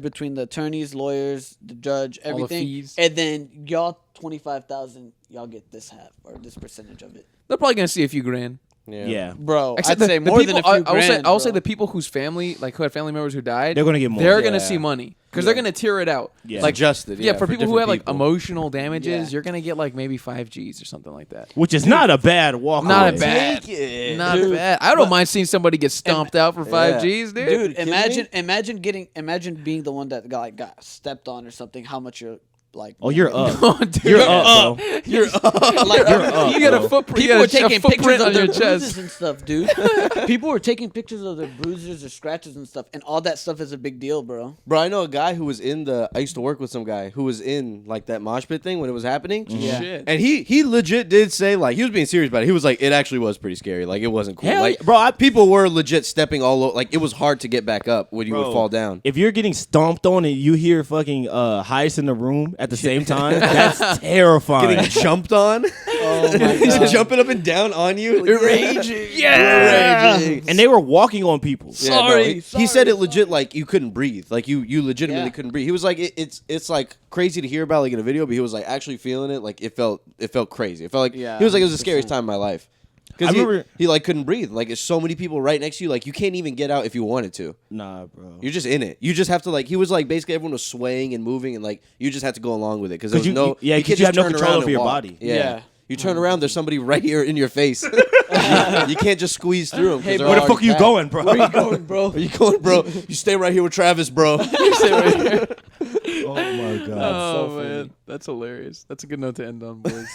between the attorneys, lawyers, the judge, the everything, fees. and then y'all 25,000, y'all get this half or this percentage of it, They're probably gonna see a few grand. Yeah. bro. Except I'd say the more people, than a few I will say, grand, I will say bro. the people whose family, like who had family members who died, They're gonna get more. They're Yeah. gonna see money because they're gonna tear it out. Yeah. Like Adjusted, Yeah, yeah, for for people who different had like people. emotional damages, Yeah. you're gonna get like maybe 5 G's or something like that. Which is not a bad walk. Not away. a bad. Take it. Not Dude, bad. I don't mind seeing somebody get stomped out for 5 Yeah. G's, dude. Dude, kidding imagine being the one that got stepped on or something. How much you're like? Oh, you're up. Oh, dude. You're up, bro. You're like, You're up, You got a bro. footprint. people you were got a taking footprint pictures on of their your bruises chest. and stuff, dude. People were taking pictures of their bruises or scratches and stuff, and all that stuff is a big deal, bro. Bro, I know a guy who was in I used to work with some guy who was in like that mosh pit thing when it was happening. Yeah. Shit. And he legit did say, like, he was being serious about it. He was like, it actually was pretty scary. Like, it wasn't cool. Hell like, yeah. Bro, people were legit stepping all over. Like, it was hard to get back up when you would Bro, fall down. If you're getting stomped on and you hear fucking Heist in the room at the same time, that's terrifying. Getting jumped on. Oh my He's god. jumping up and down on you. Like, Raging. yeah. Raging. And they were walking on people. Yeah, no, Sorry, he said it legit like you couldn't breathe. Like you legitimately Yeah. couldn't breathe. He was like it's like crazy to hear about like in a video, but he was like actually feeling it. Like it felt crazy. It felt like Yeah, he was like it was the scariest 100%. time of my life. Because remember- he like couldn't breathe. Like, there's so many people right next to you. Like, you can't even get out if you wanted to. Nah, bro. You're just in it. You just have to like. He was like basically everyone was swaying and moving, and like you just had to go along with it because there was you- no. yeah, you 'cause can't you just have no turn control around over and your walk. body. Yeah. You turn around, there's somebody right here in your face. You can't just squeeze through them. Hey, Where the fuck are you going, bro? Where you going, bro? Where you going, bro? You stay right here with Travis, bro. Oh my god. Oh man, that's hilarious. That's a good note to end on, boys.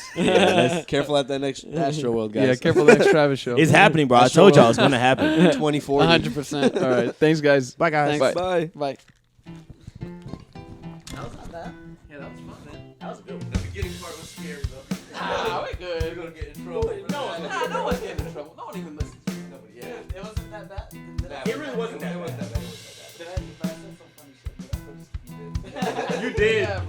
Careful at that next Astro World, guys. Yeah, careful the next Travis show. It's happening, bro. I Astro told y'all World. it's gonna happen. 2040. 100%. All right, thanks guys. Bye, guys. Thanks. Bye. Bye. That was not bad. Yeah, that was fun, man. That was good. The beginning part was scary though. Nah, we good. We're gonna get in trouble. No one's getting in trouble. No one even listens to nobody. Yeah, it wasn't that bad. It really wasn't that bad. Did I said some funny shit? You did. Yeah,